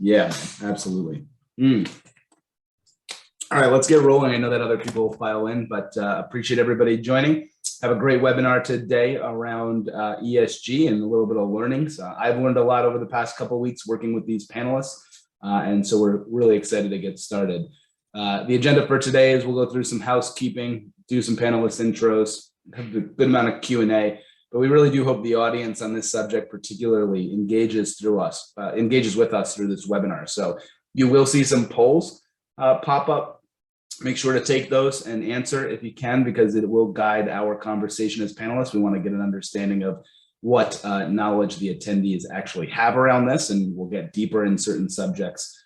Yeah, absolutely. All right, let's get rolling. I know that other people will file in, but appreciate everybody joining. Have a great webinar today around ESG and a little bit of learnings. I've learned a lot over the past couple of weeks working with these panelists, and so we're really excited to get started. The agenda for today is we'll go through some housekeeping, do some panelist intros, have a good amount of Q&A, but we really do hope the audience on this subject particularly engages with us through this webinar. So you will see some polls pop up. Make sure to take those and answer if you can, because it will guide our conversation as panelists. We want to get an understanding of what knowledge the attendees actually have around this, and we'll get deeper in certain subjects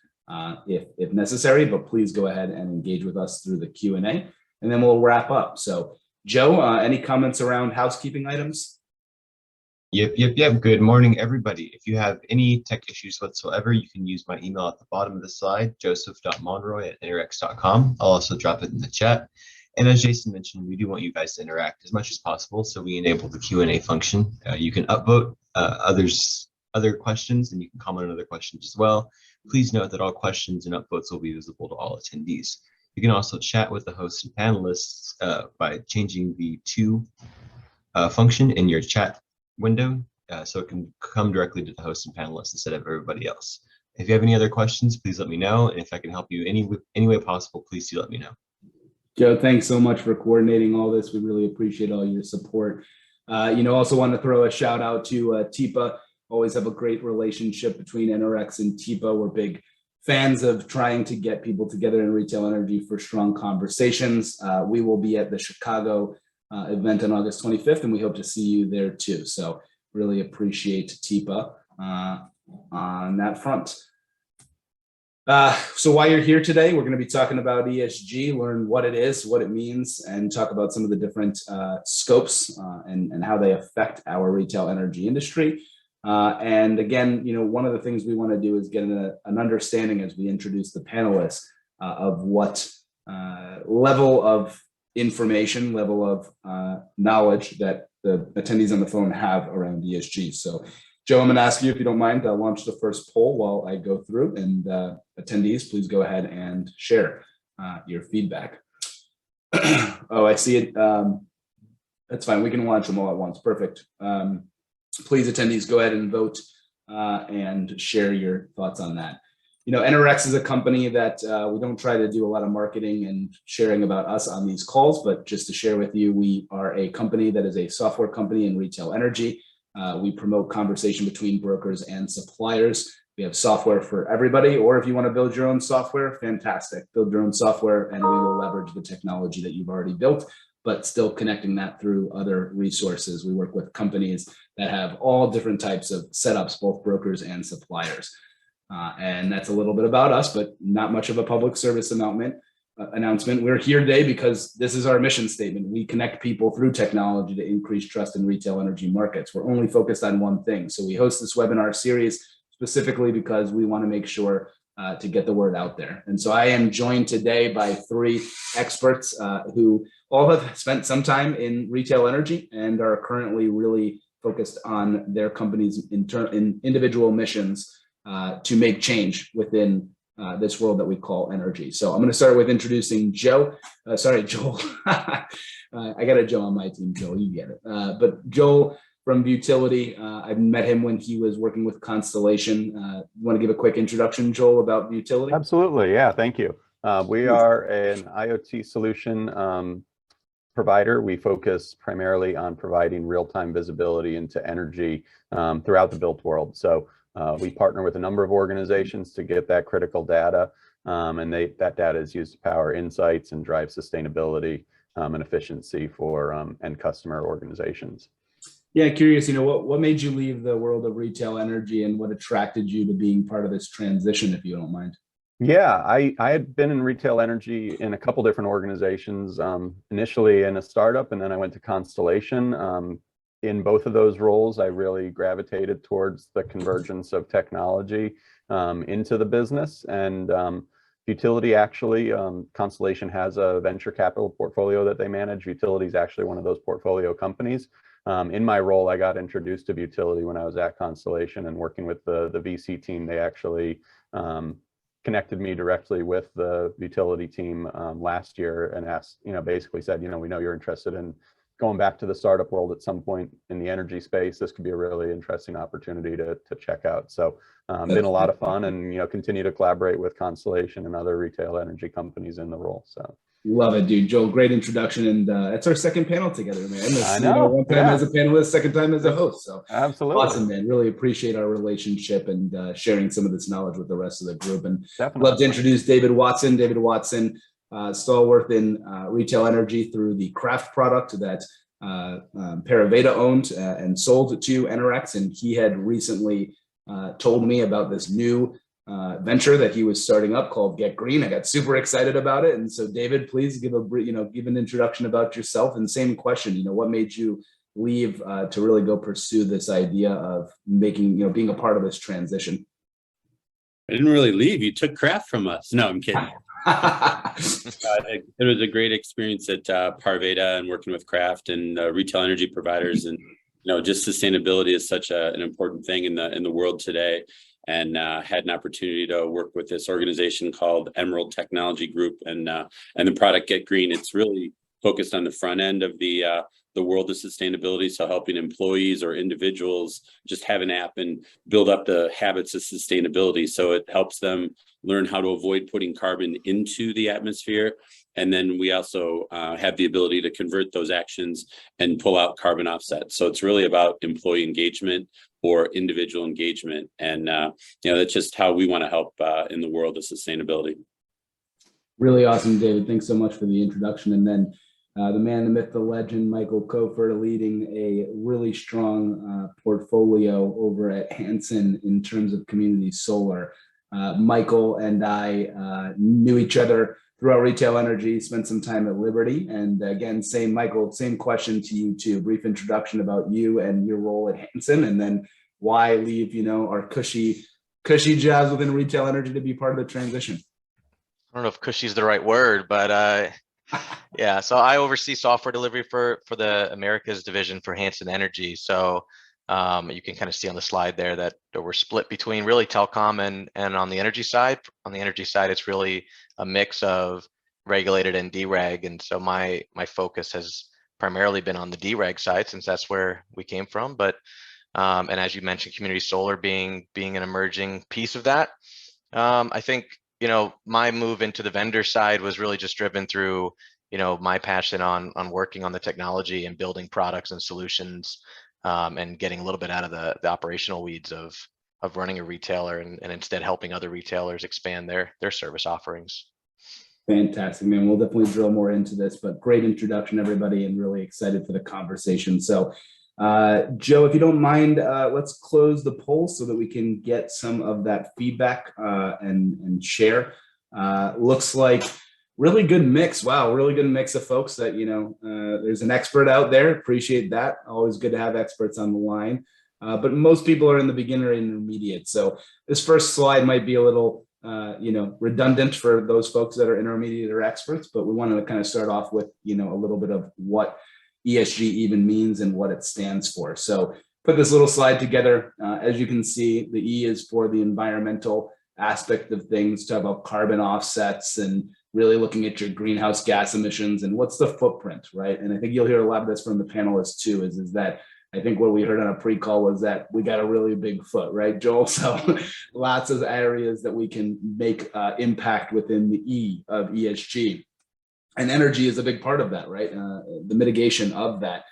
if necessary, but please go ahead and engage with us through the Q&A, and then we'll wrap up. So Joe, any comments around housekeeping items? Yep. Good morning, everybody. If you have any tech issues whatsoever, you can use my email at the bottom of the slide, joseph.monroy@enerex.com. I'll also drop it in the chat. And as Jason mentioned, we do want you guys to interact as much as possible, so we enable the Q&A function. You can upvote other questions, and you can comment on other questions as well. Please note that all questions and upvotes will be visible to all attendees. You can also chat with the hosts and panelists by changing the to function in your chat window, so it can come directly to the host and panelists instead of everybody else. If you have any other questions, please let me know. And if I can help you any way possible, please do let me know. Joe, thanks so much for coordinating all this. We really appreciate all your support. Also want to throw a shout out to TIPA. Always have a great relationship between Enerex and TIPA. We're big fans of trying to get people together in retail energy for strong conversations. We will be at the Chicago event on August 25th, and we hope to see you there too. So really appreciate TIPA on that front. So while you're here today, we're going to be talking about ESG, learn what it is, what it means, and talk about some of the different scopes and how they affect our retail energy industry. And again, one of the things we want to do is get an understanding as we introduce the panelists of what level of information, level of knowledge that the attendees on the phone have around ESG. So Joe, I'm going to ask you, if you don't mind, I'll launch the first poll while I go through, and attendees, please go ahead and share your feedback. Oh, I see it. That's fine. We can launch them all at once. Perfect. Please, attendees, go ahead and vote and share your thoughts on that. Enerex is a company that we don't try to do a lot of marketing and sharing about us on these calls, but just to share with you, we are a company that is a software company in retail energy. We promote conversation between brokers and suppliers. We have software for everybody, or if you want to build your own software, fantastic. Build your own software and we will leverage the technology that you've already built, but still connecting that through other resources. We work with companies that have all different types of setups, both brokers and suppliers. And that's a little bit about us, but not much of a public service announcement. We're here today because this is our mission statement. We connect people through technology to increase trust in retail energy markets. We're only focused on one thing. So we host this webinar series specifically because we want to make sure to get the word out there. And so I am joined today by three experts who all have spent some time in retail energy and are currently really focused on their company's individual missions to make change within this world that we call energy. So I'm going to start with introducing Joel. I got a Joe on my team, Joel, you get it. But Joel from Vutility, I met him when he was working with Constellation. You want to give a quick introduction, Joel, about Vutility? Absolutely, yeah, thank you. We are an IoT solution provider. We focus primarily on providing real-time visibility into energy throughout the built world. So we partner with a number of organizations to get that critical data, and that data is used to power insights and drive sustainability and efficiency for end customer organizations. Yeah, curious, what made you leave the world of retail energy and what attracted you to being part of this transition, if you don't mind? Yeah, I had been in retail energy in a couple different organizations, initially in a startup, and then I went to Constellation. In both of those roles, I really gravitated towards the convergence of technology into the business. And Vutility, actually, Constellation has a venture capital portfolio that they manage. Vutility is actually one of those portfolio companies. In my role, I got introduced to Vutility when I was at Constellation and working with the VC team. They actually connected me directly with the Vutility team last year and asked, basically said, we know you're interested in going back to the startup world at some point in the energy space. This could be a really interesting opportunity to check out. So been a lot of fun, and continue to collaborate with Constellation and other retail energy companies in the role. So love it, dude. Joel, great introduction, and it's our second panel together, man. I know. One time as a panelist, second time as a host. So absolutely awesome, man. Really appreciate our relationship and sharing some of this knowledge with the rest of the group. And definitely love to introduce David Watson. David Watson, stalwart in retail energy through the craft product that Paraveda owned and sold to Enerex, and he had recently told me about this new venture that he was starting up called GetGreen. I got super excited about it, and so David, please give give an introduction about yourself, and same question. What made you leave to really go pursue this idea of making being a part of this transition? I didn't really leave. You took craft from us. No, I'm kidding. It was a great experience at Parveda and working with craft and retail energy providers, and just sustainability is such an important thing in the world today. And had an opportunity to work with this organization called Emerald Technology Group, and the product GetGreen. It's really focused on the front end of the world of sustainability, so helping employees or individuals just have an app and build up the habits of sustainability. So it helps them learn how to avoid putting carbon into the atmosphere. And then we also have the ability to convert those actions and pull out carbon offsets. So it's really about employee engagement or individual engagement. And that's just how we want to help in the world of sustainability. Really awesome, David. Thanks so much for the introduction. And then the man, the myth, the legend, Michael Cofer, leading a really strong portfolio over at Hansen in terms of community solar. Michael and I knew each other throughout retail energy, spent some time at Liberty. And again, Michael, same question to you too. Brief introduction about you and your role at Hansen, and then why leave, our cushy jobs within retail energy to be part of the transition. I don't know if cushy is the right word, but yeah, so I oversee software delivery for the Americas division for Hansen Energy. So you can kind of see on the slide there that we're split between really telecom and on the energy side. On the energy side, it's really a mix of regulated and dereg. And so my focus has primarily been on the dereg side, since that's where we came from. But and as you mentioned, community solar being an emerging piece of that. I think my move into the vendor side was really just driven through my passion on working on the technology and building products and solutions, and getting a little bit out of the operational weeds of running a retailer, and instead helping other retailers expand their service offerings. Fantastic, man. We'll definitely drill more into this, but great introduction, everybody, and really excited for the conversation. So Joe, if you don't mind, let's close the poll so that we can get some of that feedback and share. Looks like really good mix. Wow, really good mix of folks that, there's an expert out there. Appreciate that. Always good to have experts on the line. But most people are in the beginner and intermediate. So this first slide might be a little, redundant for those folks that are intermediate or experts, but we wanted to kind of start off with, a little bit of what ESG even means and what it stands for. So put this little slide together. As you can see, the E is for the environmental aspect of things, talk about carbon offsets and really looking at your greenhouse gas emissions and what's the footprint, right? And I think you'll hear a lot of this from the panelists too, is that I think what we heard on a pre-call was that we got a really big foot, right, Joel? So lots of areas that we can make impact within the E of ESG. And energy is a big part of that, right? The mitigation of that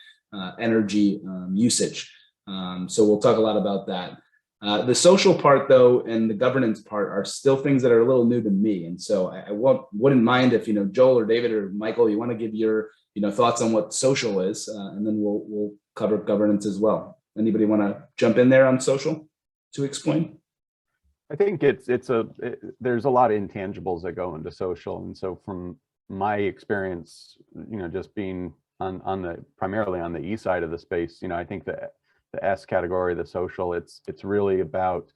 energy usage. So we'll talk a lot about that. The social part, though, and the governance part are still things that are a little new to me. And so I wouldn't mind if, Joel or David or Michael, you want to give your, thoughts on what social is, and then we'll cover governance as well. Anybody want to jump in there on social to explain? I think there's a lot of intangibles that go into social. And so from my experience, just being primarily on the E side of the space, I think the S category, the social, it's really about,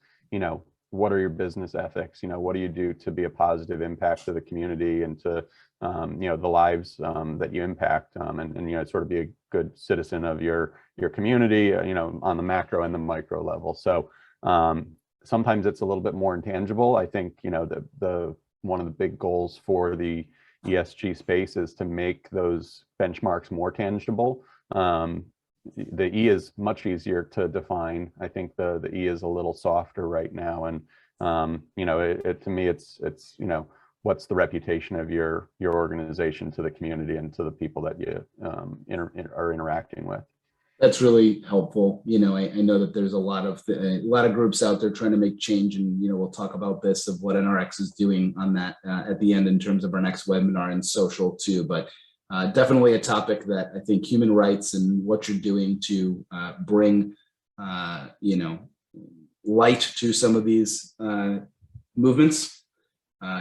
what are your business ethics? What do you do to be a positive impact to the community and to, the lives that you impact, and sort of be a good citizen of your community, on the macro and the micro level. So sometimes it's a little bit more intangible. I think, you know, the one of the big goals for the ESG space is to make those benchmarks more tangible. The E is much easier to define. I think the E is a little softer right now, and you know, to me, it's you know, what's the reputation of your organization to the community and to the people that you are interacting with. That's really helpful. You know, I know that there's a lot of groups out there trying to make change, and you know, we'll talk about this of what Enerex is doing on that at the end in terms of our next webinar and social too. But definitely a topic that I think human rights and what you're doing to bring you know, light to some of these movements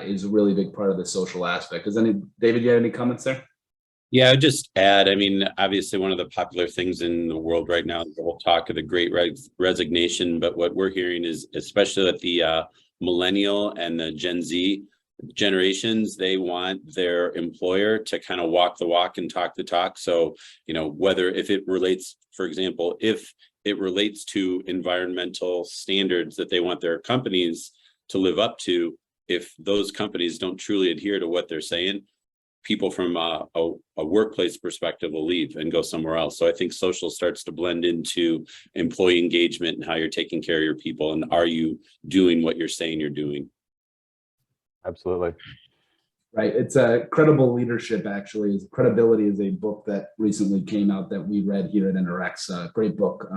is a really big part of the social aspect. David, you have any comments there? Yeah, I'd just add, I mean, obviously one of the popular things in the world right now is the whole talk of the great resignation. But what we're hearing is, especially at the millennial and the Gen Z generations, they want their employer to kind of walk the walk and talk the talk. So, you know, whether if it relates, for example, if it relates to environmental standards that they want their companies to live up to, if those companies don't truly adhere to what they're saying, people from a workplace perspective will leave and go somewhere else. So I think social starts to blend into employee engagement and how you're taking care of your people, and are you doing what you're saying you're doing? Absolutely. Right. It's a credible leadership, actually. Credibility is a book that recently came out that we read here at Enerex. Great book.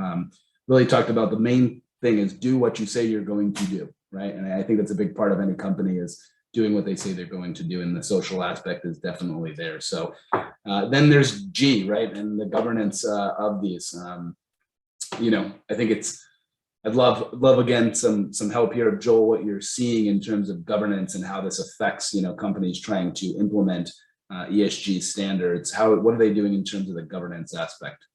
Really talked about the main thing is do what you say you're going to do, right? And I think that's a big part of any company is doing what they say they're going to do, and the social aspect is definitely there. So then there's G, right? And the governance of these. You know, I think I'd love again some help here, Joel, what you're seeing in terms of governance and how this affects, you know, companies trying to implement ESG standards. What are they doing in terms of the governance aspect?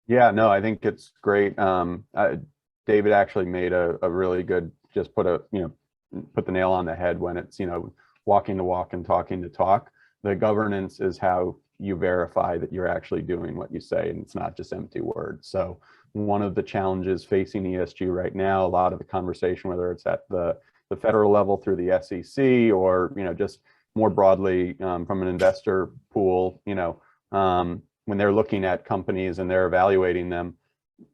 Yeah, no, I think it's great. David actually made a really good, just put the nail on the head when it's, you know, walking the walk and talking the talk. The governance is how you verify that you're actually doing what you say, and it's not just empty words. So one of the challenges facing ESG right now, a lot of the conversation, whether it's at the federal level through the SEC or, you know, just more broadly from an investor pool, you know, when they're looking at companies and they're evaluating them,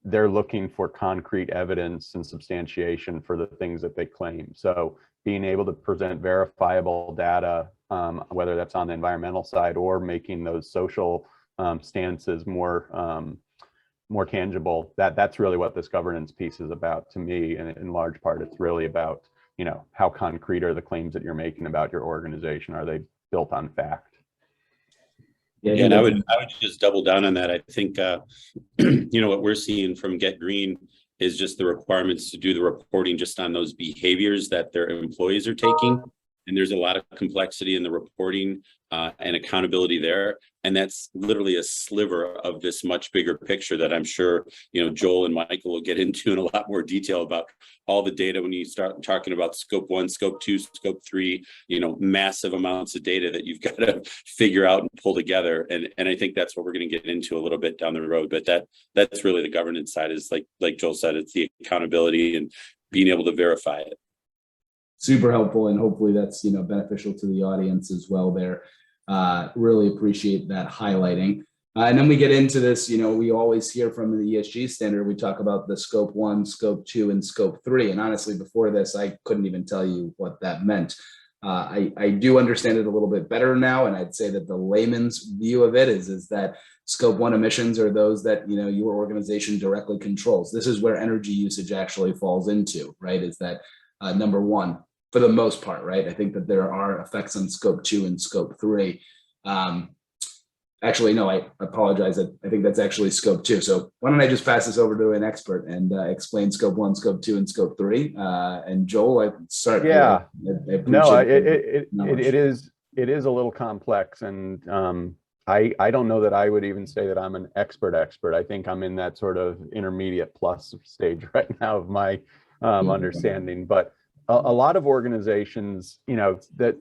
they're looking for concrete evidence and substantiation for the things that they claim. So being able to present verifiable data, whether that's on the environmental side or making those social stances more tangible, that's really what this governance piece is about to me. And in large part, it's really about, you know, how concrete are the claims that you're making about your organization? Are they built on fact? Yeah, and I would just double down on that. I think, you know, what we're seeing from GetGreen is just the requirements to do the reporting just on those behaviors that their employees are taking. And there's a lot of complexity in the reporting and accountability there. And that's literally a sliver of this much bigger picture that I'm sure, you know, Joel and Michael will get into in a lot more detail about all the data when you start talking about scope 1, scope 2, scope 3, you know, massive amounts of data that you've got to figure out and pull together. And I think that's what we're going to get into a little bit down the road. But that's really the governance side, is like Joel said, it's the accountability and being able to verify it. Super helpful, and hopefully that's, you know, beneficial to the audience as well there. Really appreciate that highlighting. And then we get into this, you know, we always hear from the ESG standard, we talk about the scope 1, scope 2, and scope 3. And honestly, before this, I couldn't even tell you what that meant. I do understand it a little bit better now, and I'd say that the layman's view of it is that scope 1 emissions are those that, you know, your organization directly controls. This is where energy usage actually falls into, right? Is that number 1? For the most part, right? I think that there are effects on scope 2 and scope 3. Actually, no, I apologize. I think that's actually scope 2. So why don't I just pass this over to an expert and explain scope 1, scope 2, and scope 3. And Joel, I start. Yeah, no, it is a little complex, and I don't know that I would even say that I'm an expert. I think I'm in that sort of intermediate plus stage right now of my understanding, but a lot of organizations, you know, that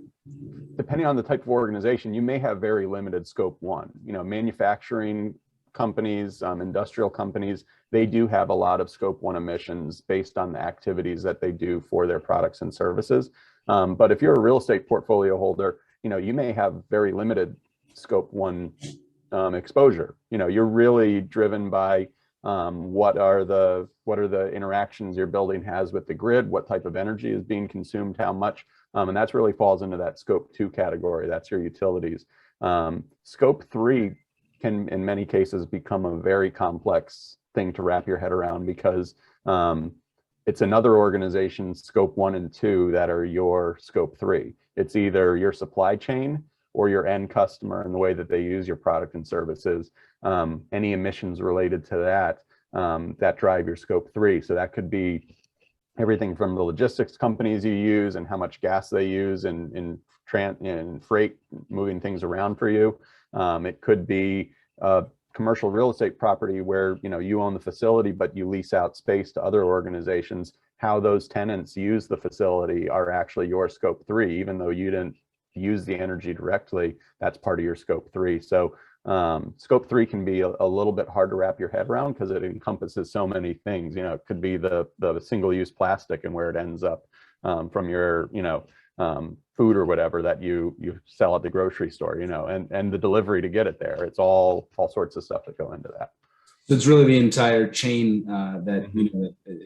depending on the type of organization, you may have very limited scope 1. You know, manufacturing companies, industrial companies, they do have a lot of scope 1 emissions based on the activities that they do for their products and services. But if you're a real estate portfolio holder, you may have very limited scope 1 exposure. You're really driven by what are the interactions your building has with the grid, what type of energy is being consumed, how much, and that's really falls into that scope 2 category. That's your utilities. Scope 3 can, in many cases, become a very complex thing to wrap your head around, because it's another organization's scope 1 and 2 that are your scope 3. It's either your supply chain or your end customer and the way that they use your product and services. Any emissions related to that that drive your scope 3. So that could be everything from the logistics companies you use and how much gas they use in freight, moving things around for you. It could be commercial real estate property where you own the facility, but you lease out space to other organizations. How those tenants use the facility are actually your scope 3, even though you didn't use the energy directly. That's part of your scope 3. So scope 3 can be a little bit hard to wrap your head around because it encompasses so many things. It could be the single-use plastic and where it ends up from your food or whatever that you sell at the grocery store, and the delivery to get it there. It's all sorts of stuff that go into that. So it's really the entire chain that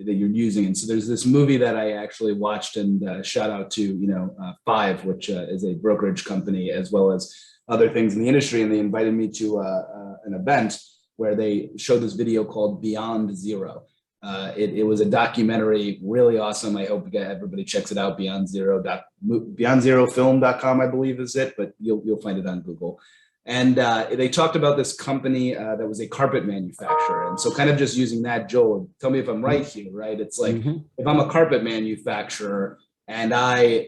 you're using. And so there's this movie that I actually watched, and shout out to Five, which is a brokerage company, as well as other things in the industry. And they invited me to an event where they showed this video called Beyond Zero. It was a documentary, really awesome. I hope everybody checks it out. BeyondZeroFilm.com, I believe is it, but you'll find it on Google. And they talked about this company that was a carpet manufacturer. And so kind of just using that, Joel, tell me if I'm right here, right? It's like, if I'm a carpet manufacturer and I,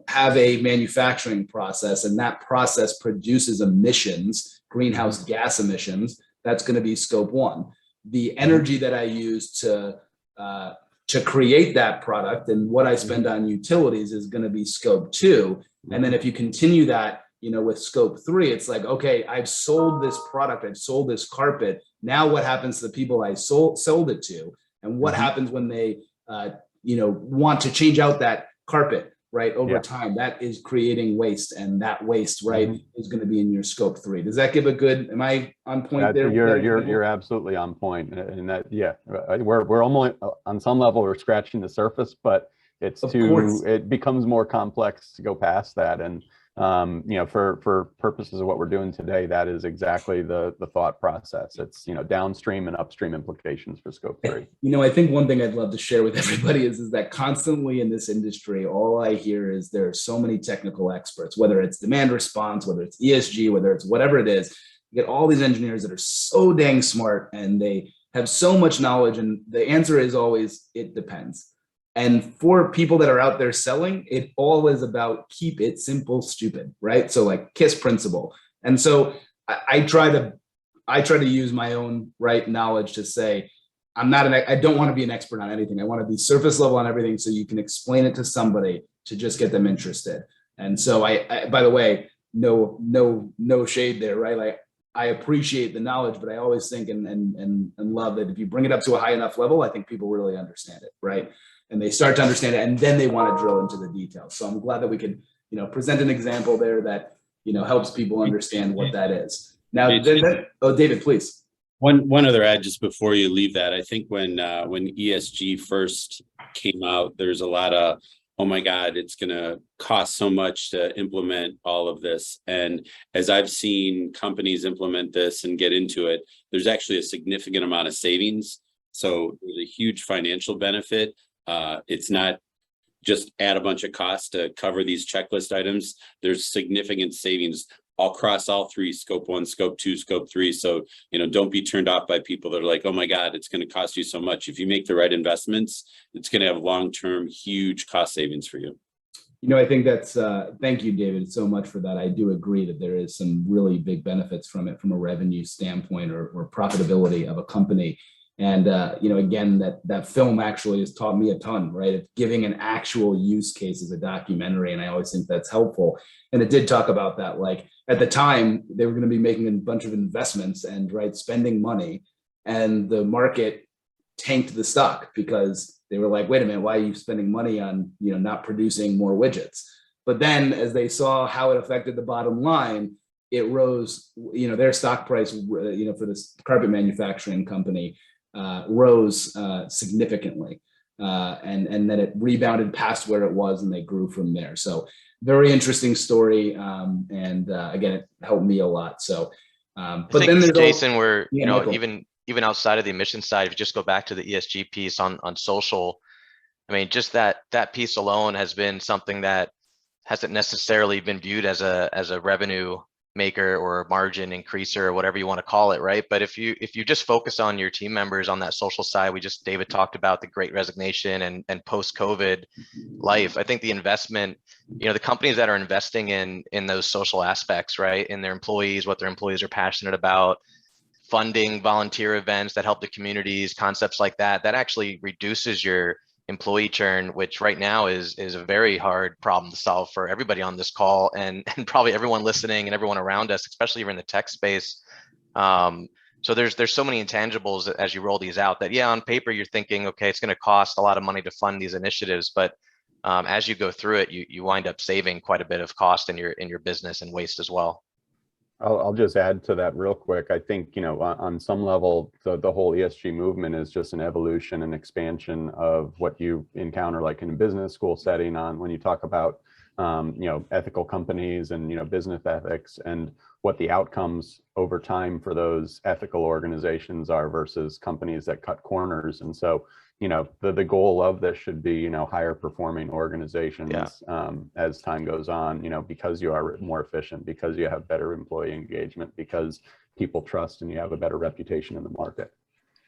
have a manufacturing process, and that process produces emissions, greenhouse gas emissions, that's going to be scope 1. The energy that I use to create that product and what I spend on utilities is going to be scope 2. And then if you continue that, with scope 3, it's like, okay, I've sold this product, I've sold this carpet. Now what happens to the people I sold it to? And what happens when they, want to change out that carpet, right? Over time, that is creating waste, and that waste, right, is going to be in your scope 3. Does that give a good, am I on point there? You're absolutely on point. And that, we're almost on some level, we're scratching the surface, but it becomes more complex to go past that. And for purposes of what we're doing today, that is exactly the thought process. It's, downstream and upstream implications for scope 3. I think one thing I'd love to share with everybody is that constantly in this industry, all I hear is there are so many technical experts, whether it's demand response, whether it's ESG, whether it's whatever it is. You get all these engineers that are so dang smart and they have so much knowledge. And the answer is always, it depends. And for people that are out there selling, it all is about keep it simple, stupid, right? So like KISS principle. And so I try to use my own knowledge to say, I don't want to be an expert on anything. I want to be surface level on everything so you can explain it to somebody to just get them interested. And so I by the way, no shade there, right? Like I appreciate the knowledge, but I always think and love that if you bring it up to a high enough level, I think people really understand it, right? And they start to understand it, and then they want to drill into the details. So I'm glad that we could, present an example there that, helps people understand what that is. Now, David, please. One other ad just before you leave that. I think when ESG first came out, there's a lot of, oh my God, it's going to cost so much to implement all of this. And as I've seen companies implement this and get into it, there's actually a significant amount of savings. So there's a huge financial benefit. It's not just add a bunch of costs to cover these checklist items. There's significant savings across all 3, scope 1, scope 2, scope 3. So, don't be turned off by people that are like, oh my God, it's going to cost you so much. If you make the right investments, it's going to have long-term, huge cost savings for you. I think that's, thank you, David, so much for that. I do agree that there is some really big benefits from it from a revenue standpoint or profitability of a company. And again, that film actually has taught me a ton, right? Of giving an actual use case as a documentary, and I always think that's helpful. And it did talk about that, like at the time they were going to be making a bunch of investments and spending money, and the market tanked the stock because they were like, wait a minute, why are you spending money on not producing more widgets? But then as they saw how it affected the bottom line, it rose. Their stock price, for this carpet manufacturing company, rose significantly, and then it rebounded past where it was, and they grew from there. So very interesting story, and again, it helped me a lot. So, but then there's Jason, we're Michael. even outside of the emission side, if you just go back to the ESG piece on social, I mean, just that piece alone has been something that hasn't necessarily been viewed as a revenue maker or a margin increaser or whatever you want to call it, right? But if you just focus on your team members on that social side, David talked about the Great Resignation and post-COVID life. I think the investment, the companies that are investing in those social aspects, right, in their employees, what their employees are passionate about, funding volunteer events that help the communities, concepts like that actually reduces your employee churn, which right now is a very hard problem to solve for everybody on this call, and probably everyone listening and everyone around us, especially if you're in the tech space. So there's so many intangibles as you roll these out that, on paper you're thinking, okay, it's going to cost a lot of money to fund these initiatives, but as you go through it, you wind up saving quite a bit of cost in your business and waste as well. I'll just add to that real quick. I think, on some level, the whole ESG movement is just an evolution and expansion of what you encounter like in a business school setting on when you talk about, ethical companies and, business ethics and what the outcomes over time for those ethical organizations are versus companies that cut corners. And so, the goal of this should be, higher performing organizations as time goes on, because you are more efficient, because you have better employee engagement, because people trust and you have a better reputation in the market.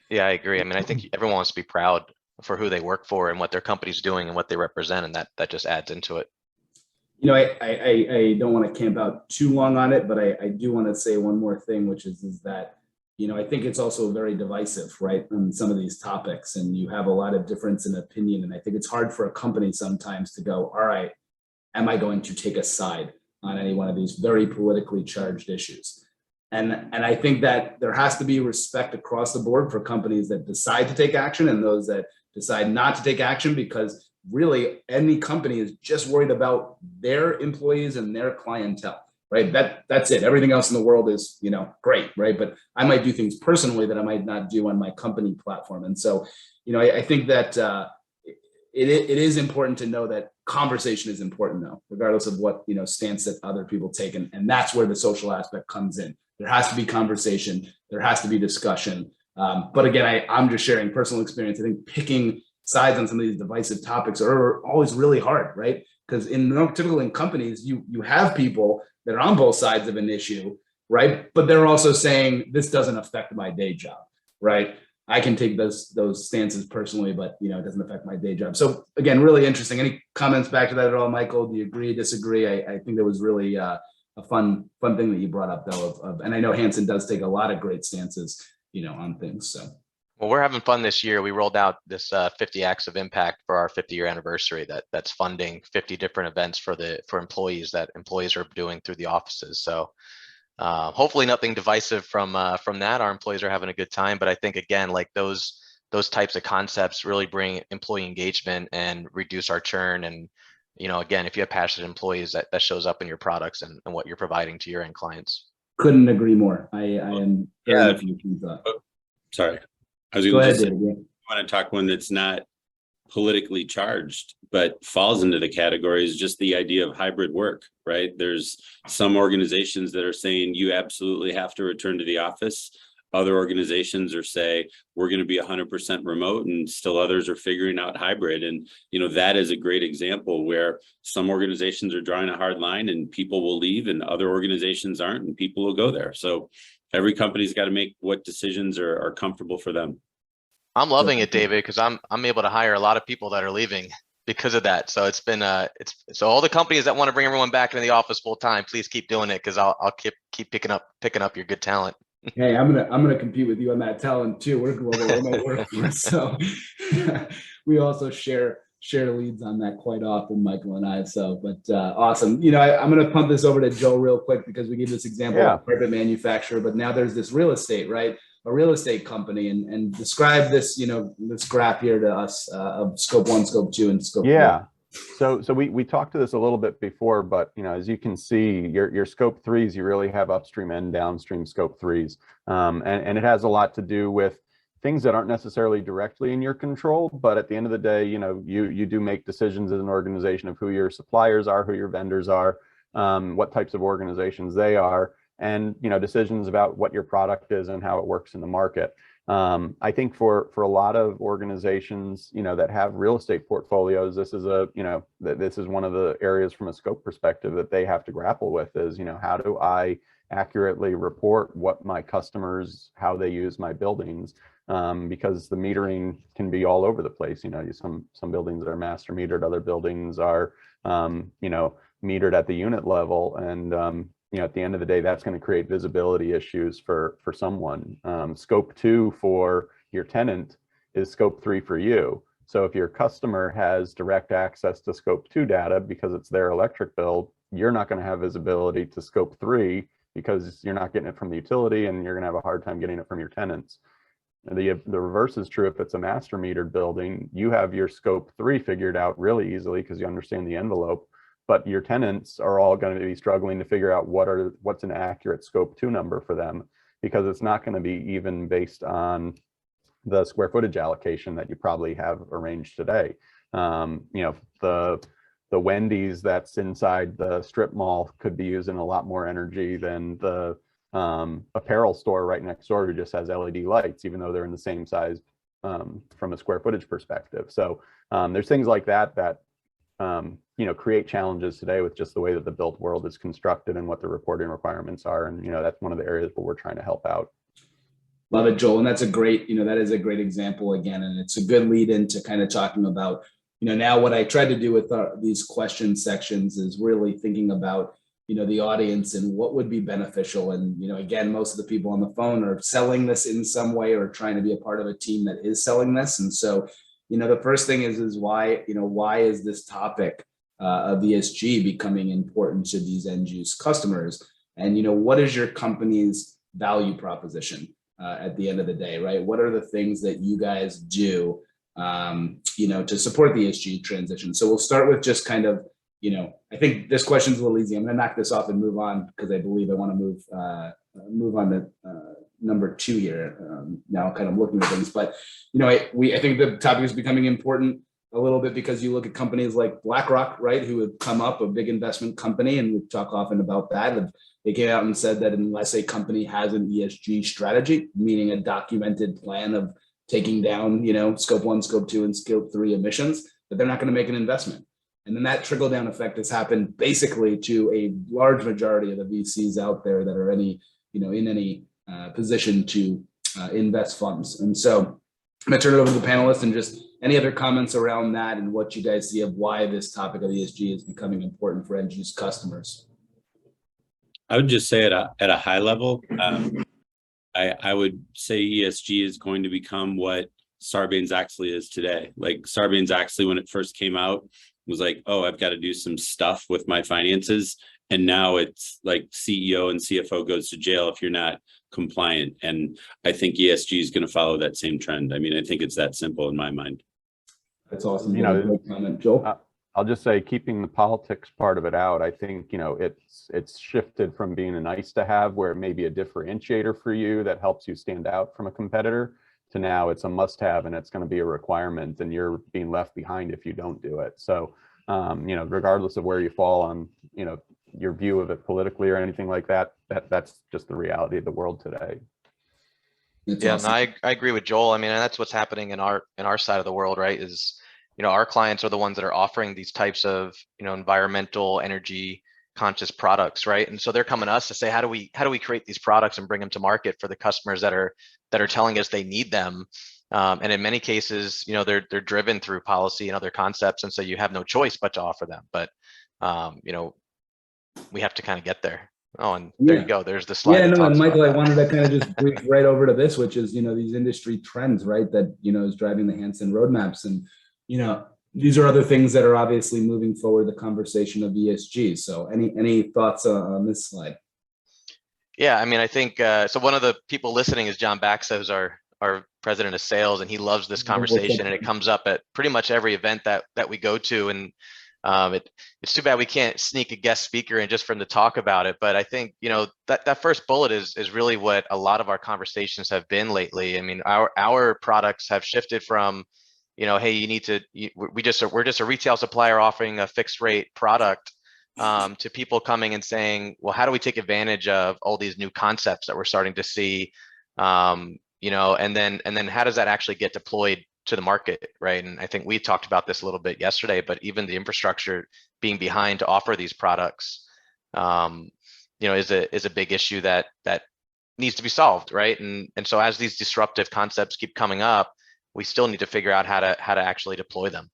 Yeah, I agree. I mean, I think everyone wants to be proud for who they work for and what their company's doing and what they represent, and that just adds into it. I don't want to camp out too long on it, but I do want to say one more thing, which is that I think it's also very divisive, right, on some of these topics, and you have a lot of difference in opinion. And I think it's hard for a company sometimes to go, all right, am I going to take a side on any one of these very politically charged issues? And I think that there has to be respect across the board for companies that decide to take action and those that decide not to take action, because really any company is just worried about their employees and their clientele. Right. That's it. Everything else in the world is, great. Right. But I might do things personally that I might not do on my company platform. And so, I think that it is important to know that conversation is important, though, regardless of what, stance that other people take. And that's where the social aspect comes in. There has to be conversation. There has to be discussion. But again, I'm just sharing personal experience. I think picking sides on some of these divisive topics are always really hard. Right. Because typically in companies, you have people that are on both sides of an issue, right? But they're also saying this doesn't affect my day job, right? I can take those stances personally, but it doesn't affect my day job. So again, really interesting. Any comments back to that at all, Michael? Do you agree, disagree? I think that was really a fun thing that you brought up, though. And I know Hansen does take a lot of great stances, on things. So. Well, we're having fun this year. We rolled out this 50 Acts of Impact for our 50-year anniversary that's funding 50 different events for employees that employees are doing through the offices. So hopefully nothing divisive from that. Our employees are having a good time. But I think, again, like those types of concepts really bring employee engagement and reduce our churn. And, again, if you have passionate employees, that shows up in your products and what you're providing to your end clients. Couldn't agree more. I am. Yeah. Sorry. I was going to say, I want to talk one that's not politically charged, but falls into the category is just the idea of hybrid work, right? There's some organizations that are saying you absolutely have to return to the office. Other organizations are saying we're going to be 100% remote, and still others are figuring out hybrid. And, that is a great example where some organizations are drawing a hard line and people will leave, and other organizations aren't, and people will go there. So every company's got to make what decisions are comfortable for them. I'm loving it, David, because I'm able to hire a lot of people that are leaving because of that. So it's been so all the companies that want to bring everyone back into the office full time, please keep doing it, because I'll keep picking up your good talent. Hey, I'm gonna compete with you on that talent too. We're a global remote workforce, so we also share leads on that quite often, Michael and I. So, but awesome. I'm gonna pump this over to Joe real quick because we gave this example Yeah. of a private manufacturer, but now there's this real estate, right? A real estate company, and describe this, this graph here to us of scope 1, scope 2, and scope 3. Yeah. So we talked to this a little bit before, but as you can see, your scope 3s, you really have upstream and downstream scope 3s, and it has a lot to do with things that aren't necessarily directly in your control, but at the end of the day, you do make decisions as an organization of who your suppliers are, who your vendors are, what types of organizations they are, and decisions about what your product is and how it works in the market. I think for a lot of organizations, that have real estate portfolios, this is this is one of the areas from a scope perspective that they have to grapple with is, how do I accurately report what my customers, how they use my buildings, because the metering can be all over the place. Some buildings are master metered, other buildings are, metered at the unit level, and at the end of the day, that's going to create visibility issues for someone. Scope 2 for your tenant is scope 3 for you. So if your customer has direct access to scope 2 data because it's their electric bill, you're not going to have visibility to scope 3 because you're not getting it from the utility, and you're going to have a hard time getting it from your tenants. The reverse is true if it's a master metered building. You have your scope 3 figured out really easily because you understand the envelope, but your tenants are all going to be struggling to figure out what's an accurate scope 2 number for them, because it's not going to be even based on the square footage allocation that you probably have arranged today. The Wendy's that's inside the strip mall could be using a lot more energy than the apparel store right next door who just has LED lights, even though they're in the same size from a square footage perspective. So there's things like that create challenges today with just the way that the built world is constructed and what the reporting requirements are. And, that's one of the areas where we're trying to help out. Love it, Joel. And that's that is a great example again. And it's a good lead into kind of talking about, now what I tried to do with these question sections is really thinking about, the audience and what would be beneficial. And, again, most of the people on the phone are selling this in some way or trying to be a part of a team that is selling this. And so, the first thing is why is this topic of ESG becoming important to these end use customers? And, what is your company's value proposition at the end of the day, right? What are the things that you guys do, to support the ESG transition? So we'll start with just kind of, I think this question's a little easy. I'm going to knock this off and move on because I believe I want to move on to number 2 here. Now kind of looking at things, but I think the topic is becoming important a little bit because you look at companies like BlackRock, right, who have come up, a big investment company, and we talk often about that. They came out and said that unless a company has an ESG strategy, meaning a documented plan of taking down, scope 1, scope 2, and scope 3 emissions, that they're not going to make an investment. And then that trickle down effect has happened basically to a large majority of the VCs out there that are in any position to invest funds. And so I'm going to turn it over to the panelists and just any other comments around that and what you guys see of why this topic of ESG is becoming important for end use customers. I would just say at a high level, I would say ESG is going to become what Sarbanes-Oxley is today. Like Sarbanes-Oxley, when it first came out, was like, oh, I've got to do some stuff with my finances. And now it's like CEO and CFO goes to jail if you're not compliant. And I think ESG is going to follow that same trend. I mean, I think it's that simple in my mind. That's awesome. Great comment, Joel. I'll just say, keeping the politics part of it out, I think, it's shifted from being a nice to have where it may be a differentiator for you that helps you stand out from a competitor, to now it's a must have and it's going to be a requirement and you're being left behind if you don't do it. So, regardless of where you fall on, your view of it politically or anything like that, that's just the reality of the world today. That's Yeah, awesome. and I agree with Joel. I mean, and that's what's happening in our side of the world, right? Is, our clients are the ones that are offering these types of, environmental, energy conscious products, right? And so they're coming to us to say, how do we create these products and bring them to market for the customers that are telling us they need them? And in many cases, they're driven through policy and other concepts, and so you have no choice but to offer them. But we have to kind of get there. Oh, and there Yeah. you go. There's the slide. Yeah, that no, and talks Michael, I about that. wanted to kind of just brief right over to this, which is, these industry trends, right, that, is driving the Hansen roadmaps. And, these are other things that are obviously moving forward the conversation of ESG. So any thoughts on this slide? Yeah, I mean, I think, so one of the people listening is John Baxter, who's our president of sales, and he loves this conversation, and it comes up at pretty much every event that we go to. And it's too bad we can't sneak a guest speaker in just for him to talk about it. But I think, that first bullet is really what a lot of our conversations have been lately. I mean, our products have shifted from, hey, you need to, we're just a retail supplier offering a fixed rate product, to people coming and saying, well, how do we take advantage of all these new concepts that we're starting to see? And then how does that actually get deployed to the market, right? And I think we talked about this a little bit yesterday, but even the infrastructure being behind to offer these products, is a big issue that needs to be solved, right? And so as these disruptive concepts keep coming up, we still need to figure out how to actually deploy them.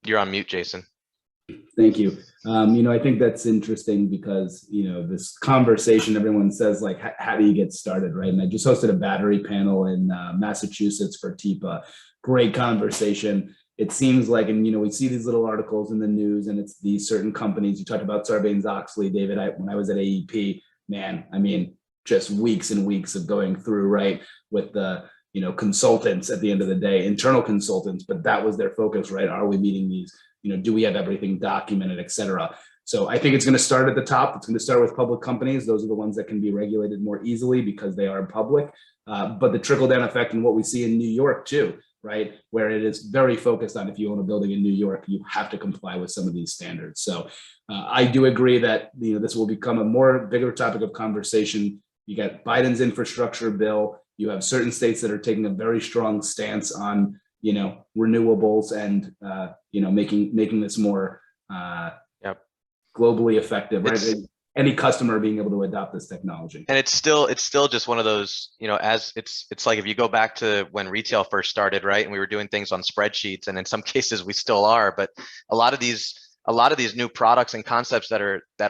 You're on mute, Jason. Thank you. I think that's interesting because, this conversation, everyone says, like, how do you get started, right? And I just hosted a battery panel in Massachusetts for TIPA. Great conversation. It seems like, and, we see these little articles in the news, and it's these certain companies. You talked about Sarbanes-Oxley, David. When I was at AEP, man, I mean, just weeks and weeks of going through, right, with the, consultants at the end of the day, internal consultants, but that was their focus, right? Are we meeting these? Do we have everything documented, et cetera? So I think it's going to start at the top. It's going to start with public companies. Those are the ones that can be regulated more easily because they are public. But the trickle down effect and what we see in New York too, right? Where it is very focused on, if you own a building in New York, you have to comply with some of these standards. So I do agree that, this will become a bigger topic of conversation. You got Biden's infrastructure bill. You have certain states that are taking a very strong stance on, renewables and, making this more globally effective, right? Any customer being able to adopt this technology. And it's still just one of those, as it's like if you go back to when retail first started, right? And we were doing things on spreadsheets, and in some cases we still are, but a lot of these new products and concepts that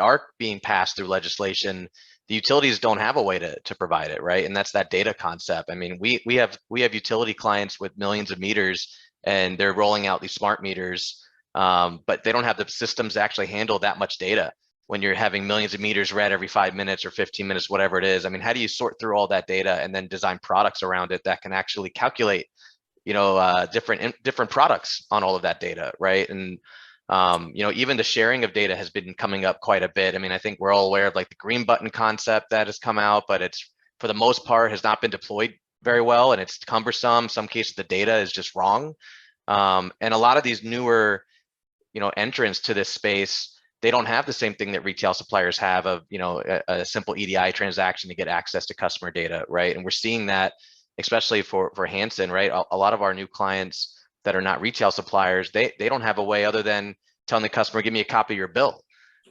are being passed through legislation, the utilities don't have a way to provide it, right? And that's that data concept. I mean, we have utility clients with millions of meters, and they're rolling out these smart meters, but they don't have the systems to actually handle that much data. When you're having millions of meters read every 5 minutes or 15 minutes, whatever it is, I mean, how do you sort through all that data and then design products around it that can actually calculate, different products on all of that data, right? And even the sharing of data has been coming up quite a bit. I mean, I think we're all aware of like the green button concept that has come out, but it's for the most part has not been deployed very well, and it's cumbersome. Some cases the data is just wrong. And a lot of these newer, entrants to this space, they don't have the same thing that retail suppliers have of, a simple EDI transaction to get access to customer data, right? And we're seeing that, especially for Hansen, right? A lot of our new clients that are not retail suppliers, they don't have a way other than telling the customer, give me a copy of your bill.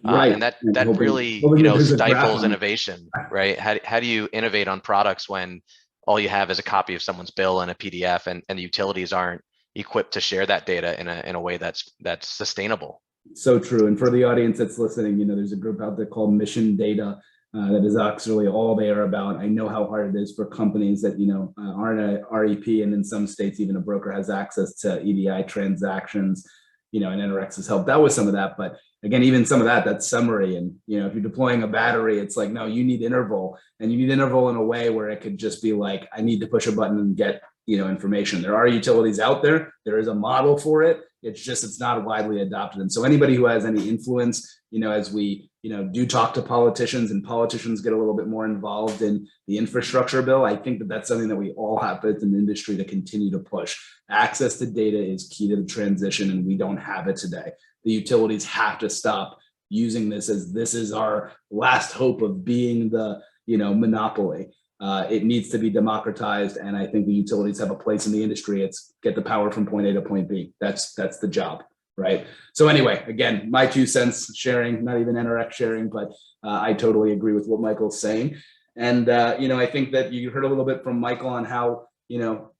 Right. And that really, stifles innovation, right? How do you innovate on products when all you have is a copy of someone's bill and a PDF, and the utilities aren't equipped to share that data in a way that's sustainable? So true. And for the audience that's listening, there's a group out there called Mission Data that is actually all they are about. I know how hard it is for companies that, aren't a REP, and in some states, even a broker has access to EDI transactions, and Enerex has helped out with some of that. But again, even some of that's summary. And, if you're deploying a battery, it's like, no, you need interval, and you need interval in a way where it could just be like, I need to push a button and get, information. There are utilities out there. There is a model for it. It's not widely adopted. And so anybody who has any influence, as we, do talk to politicians, and politicians get a little bit more involved in the infrastructure bill, I think that that's something that we all have as an industry to continue to push. Access to data is key to the transition, and we don't have it today. The utilities have to stop using this as this is our last hope of being the, monopoly. It needs to be democratized, and I think the utilities have a place in the industry. It's get the power from point A to point B. That's the job, right? So anyway, again, my 2 cents sharing, not even Enerex sharing, but I totally agree with what Michael's saying. And I think that you heard a little bit from Michael on how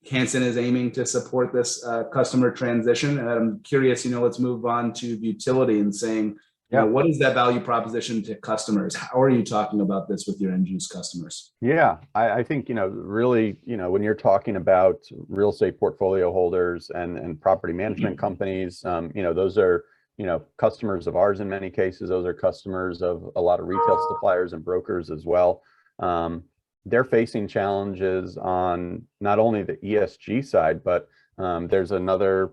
Hansen is aiming to support this customer transition. And I'm curious, let's move on to Vutility and saying, You know, what is that value proposition to customers? How are you talking about this with your end use customers? Yeah, I think, really, when you're talking about real estate portfolio holders and property management companies, those are, customers of ours in many cases. Those are customers of a lot of retail suppliers and brokers as well. They're facing challenges on not only the ESG side, but there's another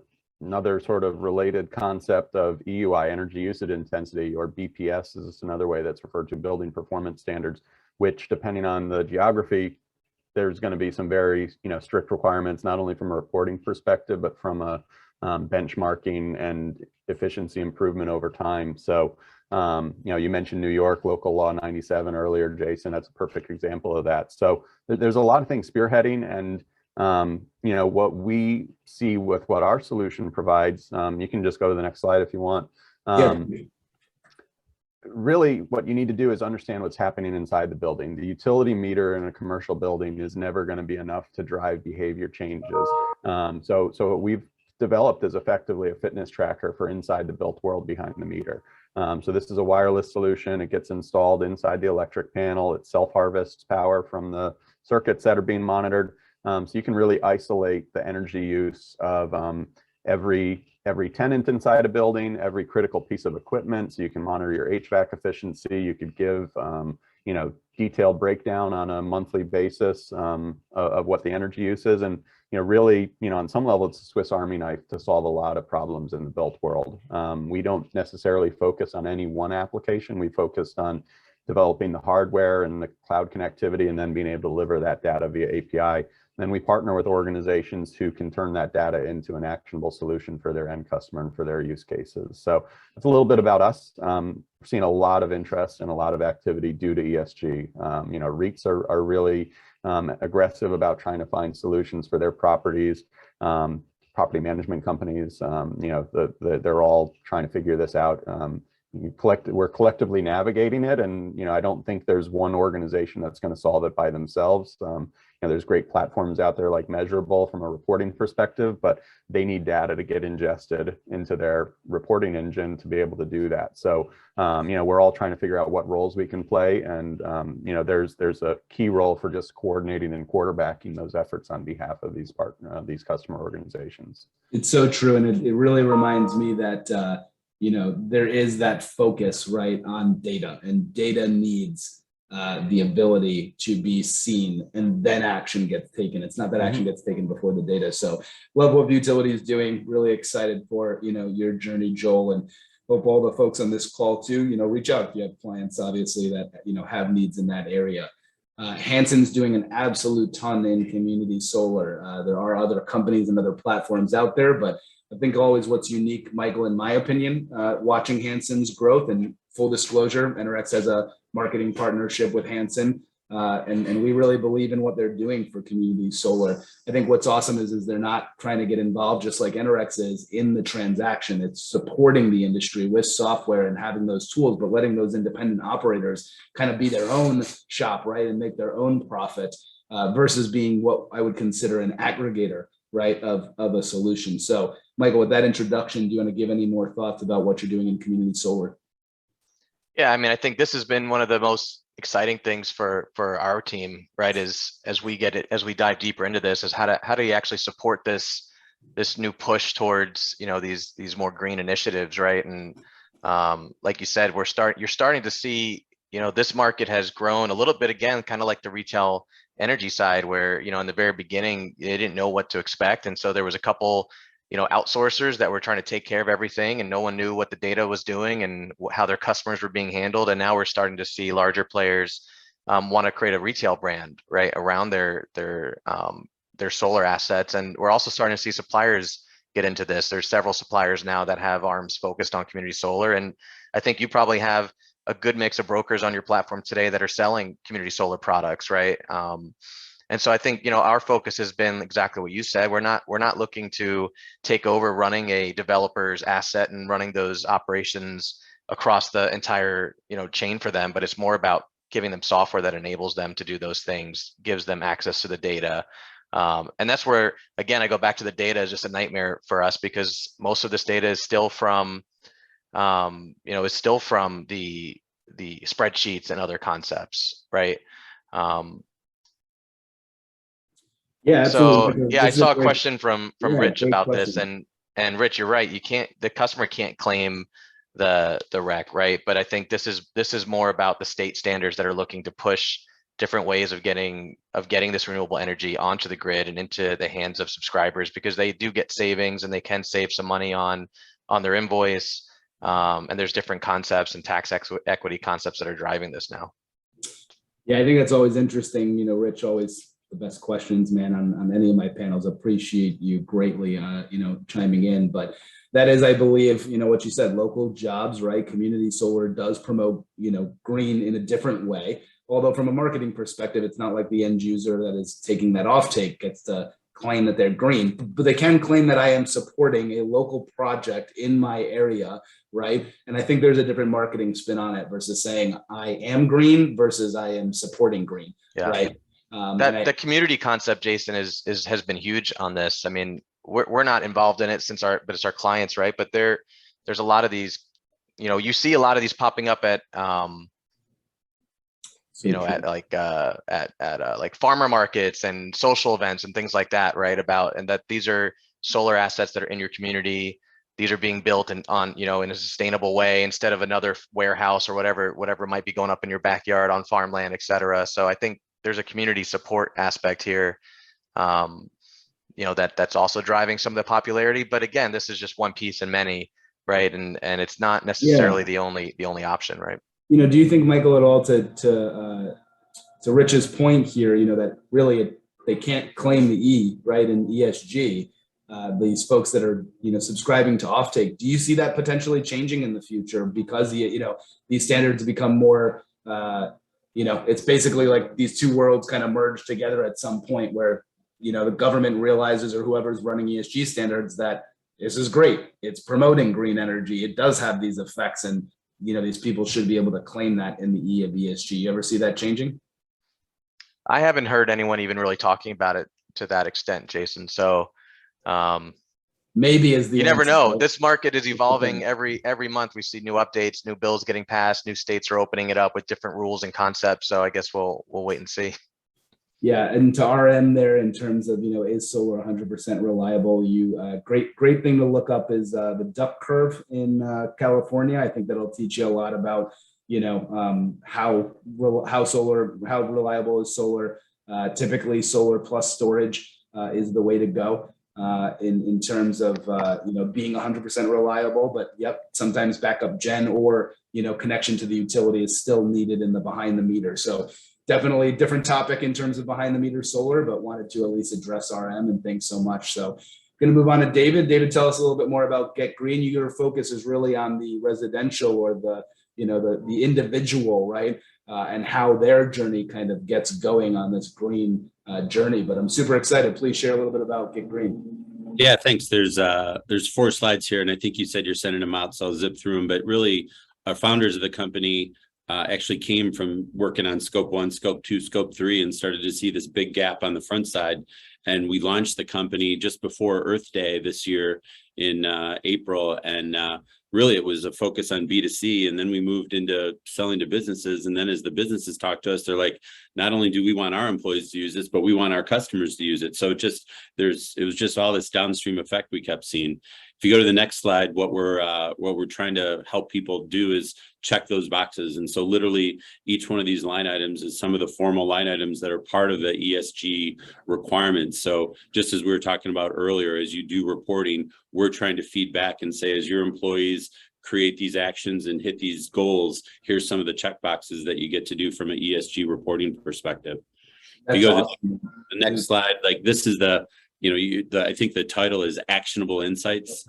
sort of related concept of EUI, energy usage intensity, or BPS is another way that's referred to, building performance standards, which depending on the geography, there's going to be some very strict requirements, not only from a reporting perspective, but from a benchmarking and efficiency improvement over time. So you mentioned New York local law 97 earlier, Jason. That's a perfect example of that. So there's a lot of things spearheading, and what we see with what our solution provides. You can just go to the next slide if you want. Really, what you need to do is understand what's happening inside the building. The utility meter in a commercial building is never going to be enough to drive behavior changes. So what we've developed is effectively a fitness tracker for inside the built world behind the meter. So this is a wireless solution. It gets installed inside the electric panel. It self-harvests power from the circuits that are being monitored. So you can really isolate the energy use of every tenant inside a building, every critical piece of equipment. So you can monitor your HVAC efficiency. You could give detailed breakdown on a monthly basis of what the energy use is. And really, on some level, it's a Swiss Army knife to solve a lot of problems in the built world. We don't necessarily focus on any one application. We focused on developing the hardware and the cloud connectivity, and then being able to deliver that data via API. Then we partner with organizations who can turn that data into an actionable solution for their end customer and for their use cases. So it's a little bit about us. We're seeing a lot of interest and a lot of activity due to ESG. REITs are really aggressive about trying to find solutions for their properties. Property management companies, they're all trying to figure this out. We're collectively navigating it, and I don't think there's one organization that's going to solve it by themselves. There's great platforms out there like Measurable from a reporting perspective, but they need data to get ingested into their reporting engine to be able to do that. So we're all trying to figure out what roles we can play, and there's a key role for just coordinating and quarterbacking those efforts on behalf of these customer organizations. It's so true, and it really reminds me that there is that focus, right, on data, and data needs the ability to be seen, and then action gets taken. It's not that action gets taken before the data. So love what Vutility is doing. Really excited for your journey, Joel, and hope all the folks on this call too, reach out if you have clients, obviously, that have needs in that area. Hansen's doing an absolute ton in community solar. There are other companies and other platforms out there, but I think always what's unique, Michael, in my opinion, watching Hansen's growth, and full disclosure, Enerex has a marketing partnership with Hansen, and we really believe in what they're doing for community solar. I think what's awesome is they're not trying to get involved, just like Enerex is, in the transaction. It's supporting the industry with software and having those tools, but letting those independent operators kind of be their own shop, right, and make their own profit, versus being what I would consider an aggregator, right, of a solution. So Michael, with that introduction, do you want to give any more thoughts about what you're doing in community solar? Yeah, I mean, I think this has been one of the most exciting things for our team, right? As we dive deeper into this, is how do you actually support this new push towards these more green initiatives, right? And like you said, you're starting to see this market has grown a little bit again, kind of like the retail energy side, where in the very beginning they didn't know what to expect, and so there was a couple outsourcers that were trying to take care of everything, and no one knew what the data was doing and how their customers were being handled. And now we're starting to see larger players want to create a retail brand, right, around their solar assets. And we're also starting to see suppliers get into this. There's several suppliers now that have arms focused on community solar, and I think you probably have a good mix of brokers on your platform today that are selling community solar products, right? And so I think our focus has been exactly what you said. We're not looking to take over running a developer's asset and running those operations across the entire chain for them, but it's more about giving them software that enables them to do those things, gives them access to the data. And that's where, again, I go back to the data is just a nightmare for us, because most of this data is still from is still from the spreadsheets and other concepts, right? Yeah, absolutely. So yeah, I saw a question from Rich great about this, question. and Rich, you're right. The customer can't claim the rec, right? But I think this is more about the state standards that are looking to push different ways of getting this renewable energy onto the grid and into the hands of subscribers, because they do get savings and they can save some money on their invoice. And there's different concepts and tax equity concepts that are driving this now. Yeah, I think that's always interesting. Rich, always the best questions, man, on any of my panels. Appreciate you greatly, chiming in. But that is, I believe, what you said, local jobs, right? Community solar does promote, green in a different way. Although from a marketing perspective, it's not like the end user that is taking that offtake gets to claim that they're green, but they can claim that I am supporting a local project in my area, right? And I think there's a different marketing spin on it versus saying I am green versus I am supporting green, Yeah. right? The community concept, Jason, has been huge on this. I mean, we're not involved in it but it's our clients, right? But there's a lot of these, you see a lot of these popping up at at like farmer markets and social events and things like that, right? And that these are solar assets that are in your community. These are being built in a sustainable way instead of another warehouse or whatever might be going up in your backyard on farmland, et cetera. So I think there's a community support aspect here, that's also driving some of the popularity. But again, this is just one piece in many, right? And it's not necessarily the only option, right? Do you think, Michael, at all to Rich's point here, that really they can't claim the E, right, in ESG, these folks that are, subscribing to offtake, do you see that potentially changing in the future because, these standards become more, it's basically like these two worlds kind of merge together at some point where, the government realizes, or whoever's running ESG standards, that this is great. It's promoting green energy. It does have these effects, and these people should be able to claim that in the E of ESG. You ever see that changing? I haven't heard anyone even really talking about it to that extent, Jason. So maybe as the you never know. This market is evolving every month. We see new updates, new bills getting passed, new states are opening it up with different rules and concepts. So I guess we'll wait and see. Yeah, and to RM there in terms of, is solar 100% reliable? Great thing to look up is the duck curve in California. I think that'll teach you a lot about, how reliable is solar. Typically, solar plus storage is the way to go in terms of being 100% reliable. But yep, sometimes backup gen or connection to the utility is still needed in the behind the meter. So definitely different topic in terms of behind the meter solar, but wanted to at least address RM, and thanks so much. So going to move on to David. David, tell us a little bit more about GetGreen. Your focus is really on the residential or the individual, right? And how their journey kind of gets going on this green journey. But I'm super excited. Please share a little bit about GetGreen. Yeah, thanks. There's 4 slides here, and I think you said you're sending them out, so I'll zip through them. But really, our founders of the company actually came from working on scope 1, scope 2, scope 3, and started to see this big gap on the front side. And we launched the company just before Earth Day this year in April. And really, it was a focus on B2C. And then we moved into selling to businesses. And then as the businesses talk to us, they're like, not only do we want our employees to use this, but we want our customers to use it. So it was just all this downstream effect we kept seeing. If you go to the next slide, what we're trying to help people do is check those boxes. And so literally each one of these line items is some of the formal line items that are part of the ESG requirements. So just as we were talking about earlier, as you do reporting, we're trying to feed back and say, as your employees create these actions and hit these goals, here's some of the check boxes that you get to do from an ESG reporting perspective. If you go to the next slide, like this is I think the title is Actionable Insights.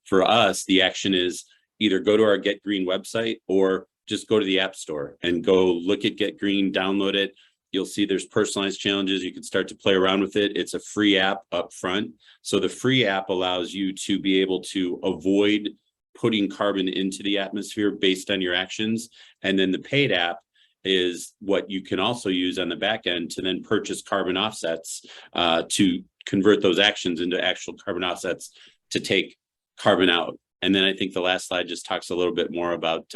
For us, the action is either go to our GetGreen website or just go to the App Store and go look at GetGreen, download it. You'll see there's personalized challenges. You can start to play around with it. It's a free app up front. So the free app allows you to be able to avoid putting carbon into the atmosphere based on your actions. And then the paid app is what you can also use on the back end to then purchase carbon offsets to convert those actions into actual carbon offsets to take carbon out. And then I think the last slide just talks a little bit more about,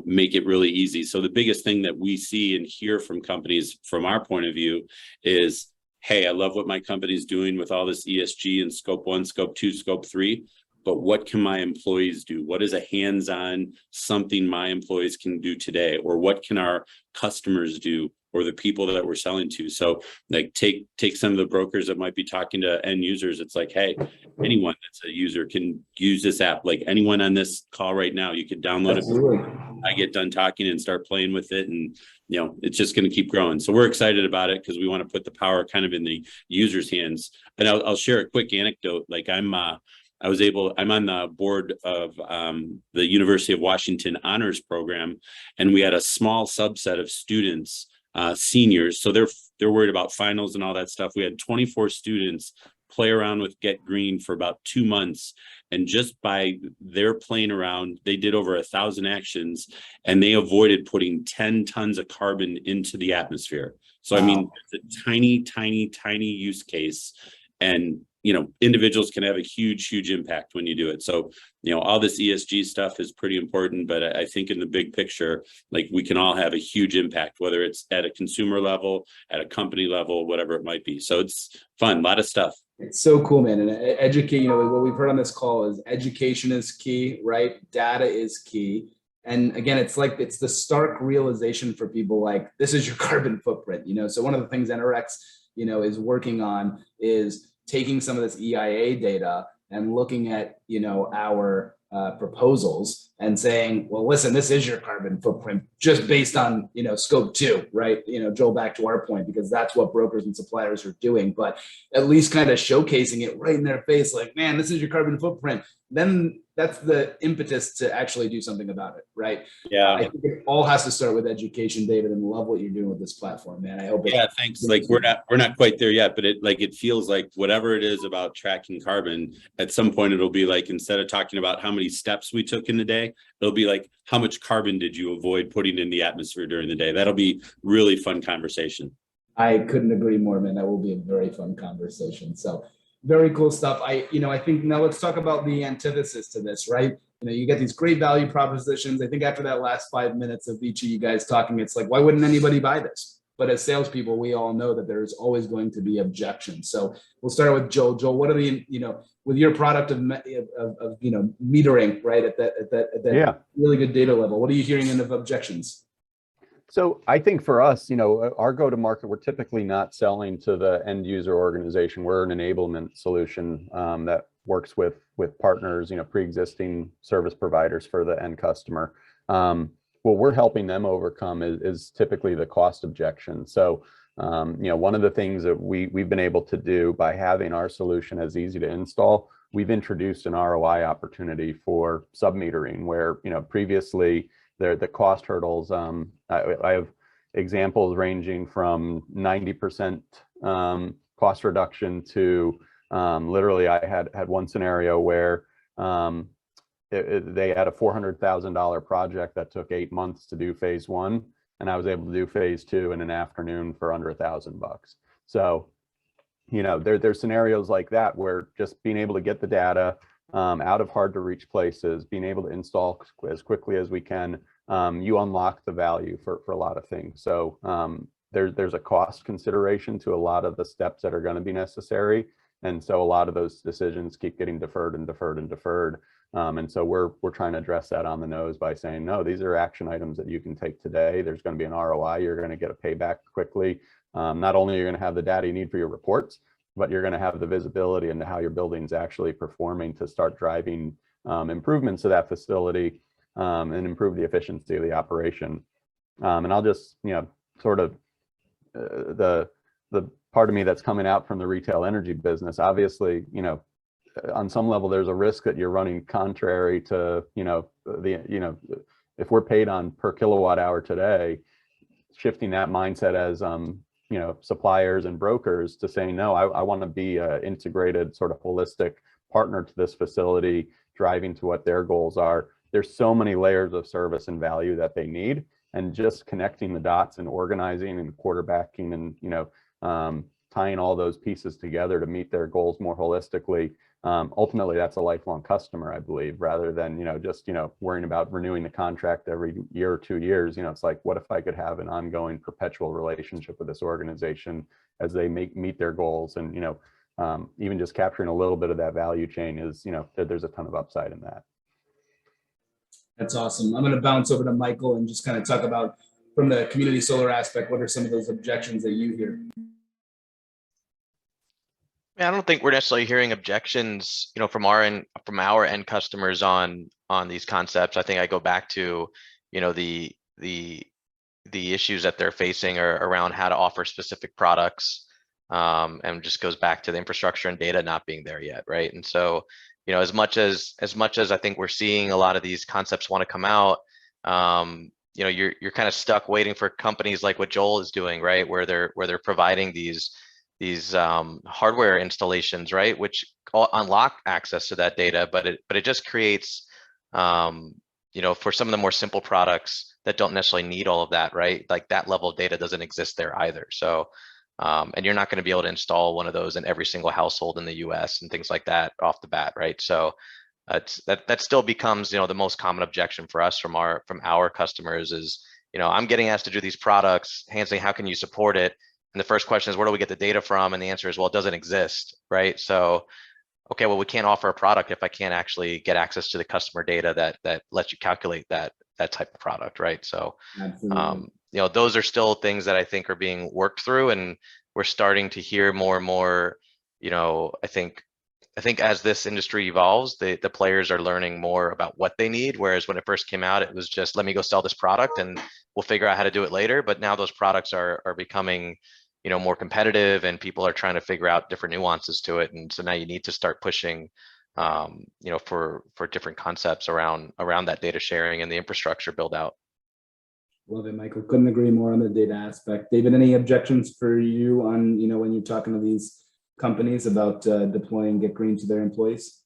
make it really easy. So the biggest thing that we see and hear from companies from our point of view is, hey, I love what my company's doing with all this ESG and scope 1, scope 2, scope 3. But what can my employees do? What is a hands-on something my employees can do today? Or what can our customers do, or the people that we're selling to? So like take some of the brokers that might be talking to end users. It's like, hey, anyone that's a user can use this app. Like anyone on this call right now, you could download Absolutely. it. I get done talking and start playing with it, and it's just going to keep growing. So we're excited about it because we want to put the power kind of in the user's hands. And I'll share a quick anecdote. Like I'm on the board of the University of Washington Honors Program, and we had a small subset of students, seniors. So they're worried about finals and all that stuff. We had 24 students play around with GetGreen for about 2 months. And just by their playing around, they did over 1,000 actions, and they avoided putting 10 tons of carbon into the atmosphere. So, wow. I mean, it's a tiny, tiny, tiny use case. And individuals can have a huge impact when you do it. So, all this ESG stuff is pretty important, but I think in the big picture, like we can all have a huge impact, whether it's at a consumer level, at a company level, whatever it might be. So it's fun, a lot of stuff. It's so cool, man. And educate, what we've heard on this call is education is key, right? Data is key. And again, it's the stark realization for people, like, this is your carbon footprint, So one of the things Enerex, is working on is taking some of this EIA data and looking at, our proposals and saying, well, listen, this is your carbon footprint just based on, scope 2, right? Joel, back to our point, because that's what brokers and suppliers are doing, but at least kind of showcasing it right in their face, like, man, this is your carbon footprint. Then that's the impetus to actually do something about it, right? Yeah. I think it all has to start with education, David, and love what you're doing with this platform, man. I hope. Yeah, thanks. Like we're not quite there yet, but it feels like whatever it is about tracking carbon, at some point it'll be like, instead of talking about how many steps we took in the day, it'll be like, how much carbon did you avoid putting in the atmosphere during the day? That'll be really fun conversation. I couldn't agree more, man. That will be a very fun conversation. So very cool stuff. I think now let's talk about the antithesis to this, right? You get these great value propositions. I think after that last 5 minutes of each of you guys talking, it's like, why wouldn't anybody buy this? But as salespeople, we all know that there's always going to be objections. So we'll start with Joel. Joel, what are the, with your product of metering, right, at that really good data level, what are you hearing in of objections? So I think for us, our go-to-market, we're typically not selling to the end user organization. We're an enablement solution that works with partners, pre-existing service providers for the end customer. What we're helping them overcome is typically the cost objection. So, one of the things that we've been able to do by having our solution as easy to install, we've introduced an ROI opportunity for sub-metering, where previously the cost hurdles. I have examples ranging from 90% cost reduction to literally I had one scenario where they had a $400,000 project that took 8 months to do phase 1, and I was able to do phase 2 in an afternoon for under $1,000 bucks. So, there's scenarios like that where just being able to get the data out of hard to reach places, being able to install as quickly as we can, you unlock the value for a lot of things. So there's a cost consideration to a lot of the steps that are going to be necessary. And so a lot of those decisions keep getting deferred and deferred and deferred. And so we're trying to address that on the nose by saying, no, these are action items that you can take today. There's going to be an ROI. You're going to get a payback quickly. Not only are you going to have the data you need for your reports, but you're going to have the visibility into how your building's actually performing to start driving improvements to that facility and improve the efficiency of the operation. And I'll just, sort of the part of me that's coming out from the retail energy business, obviously, on some level, there's a risk that you're running contrary to, if we're paid on per kilowatt hour today, shifting that mindset as, suppliers and brokers to saying, no, I want to be an integrated sort of holistic partner to this facility, driving to what their goals are. There's so many layers of service and value that they need, and just connecting the dots and organizing and quarterbacking and, tying all those pieces together to meet their goals more holistically. ultimately that's a lifelong customer, I believe, rather than, just, worrying about renewing the contract every year or 2 years. It's like, what if I could have an ongoing perpetual relationship with this organization as they meet their goals? And, even just capturing a little bit of that value chain is, there's a ton of upside in that. That's awesome. I'm going to bounce over to Michael and just kind of talk about, from the community solar aspect, what are some of those objections that you hear? I don't think we're necessarily hearing objections, from our end customers on these concepts. I think I go back to, the issues that they're facing are around how to offer specific products, and just goes back to the infrastructure and data not being there yet, right? And so, as much as I think we're seeing a lot of these concepts want to come out, you're kind of stuck waiting for companies like what Joel is doing, right, where they're providing these hardware installations, right, which unlock access to that data, but it just creates, for some of the more simple products that don't necessarily need all of that, right, like that level of data doesn't exist there either. So and you're not going to be able to install one of those in every single household in the US and things like that off the bat, right? So that still becomes, the most common objection for us from our customers is, I'm getting asked to do these products, Hansen, how can you support it? And the first question is, where do we get the data from? And the answer is, well, it doesn't exist, right? So, okay, well, we can't offer a product if I can't actually get access to the customer data that lets you calculate that type of product, right? So, those are still things that I think are being worked through, and we're starting to hear more and more. I think as this industry evolves, the players are learning more about what they need. Whereas when it first came out, it was just, let me go sell this product and we'll figure out how to do it later. But now those products are becoming, more competitive, and people are trying to figure out different nuances to it. And so now you need to start pushing, for different concepts around that data sharing and the infrastructure build out. Love it, Michael. Couldn't agree more on the data aspect. David, any objections for you on, when you're talking to these companies about deploying GetGreen to their employees?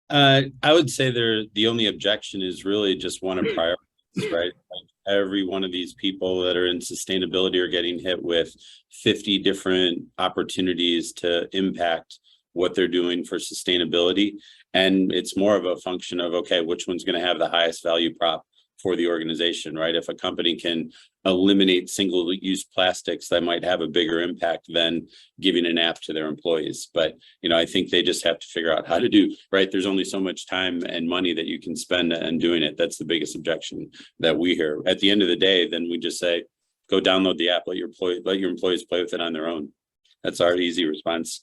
I would say the only objection is really just one of priorities, right? Like every one of these people that are in sustainability are getting hit with 50 different opportunities to impact what they're doing for sustainability. And it's more of a function of, okay, which one's going to have the highest value prop for the organization, right? If a company can eliminate single-use plastics, that might have a bigger impact than giving an app to their employees. But, I think they just have to figure out how to do, right? There's only so much time and money that you can spend on doing it. That's the biggest objection that we hear. At the end of the day, then we just say, go download the app, let your employees play with it on their own. That's our easy response.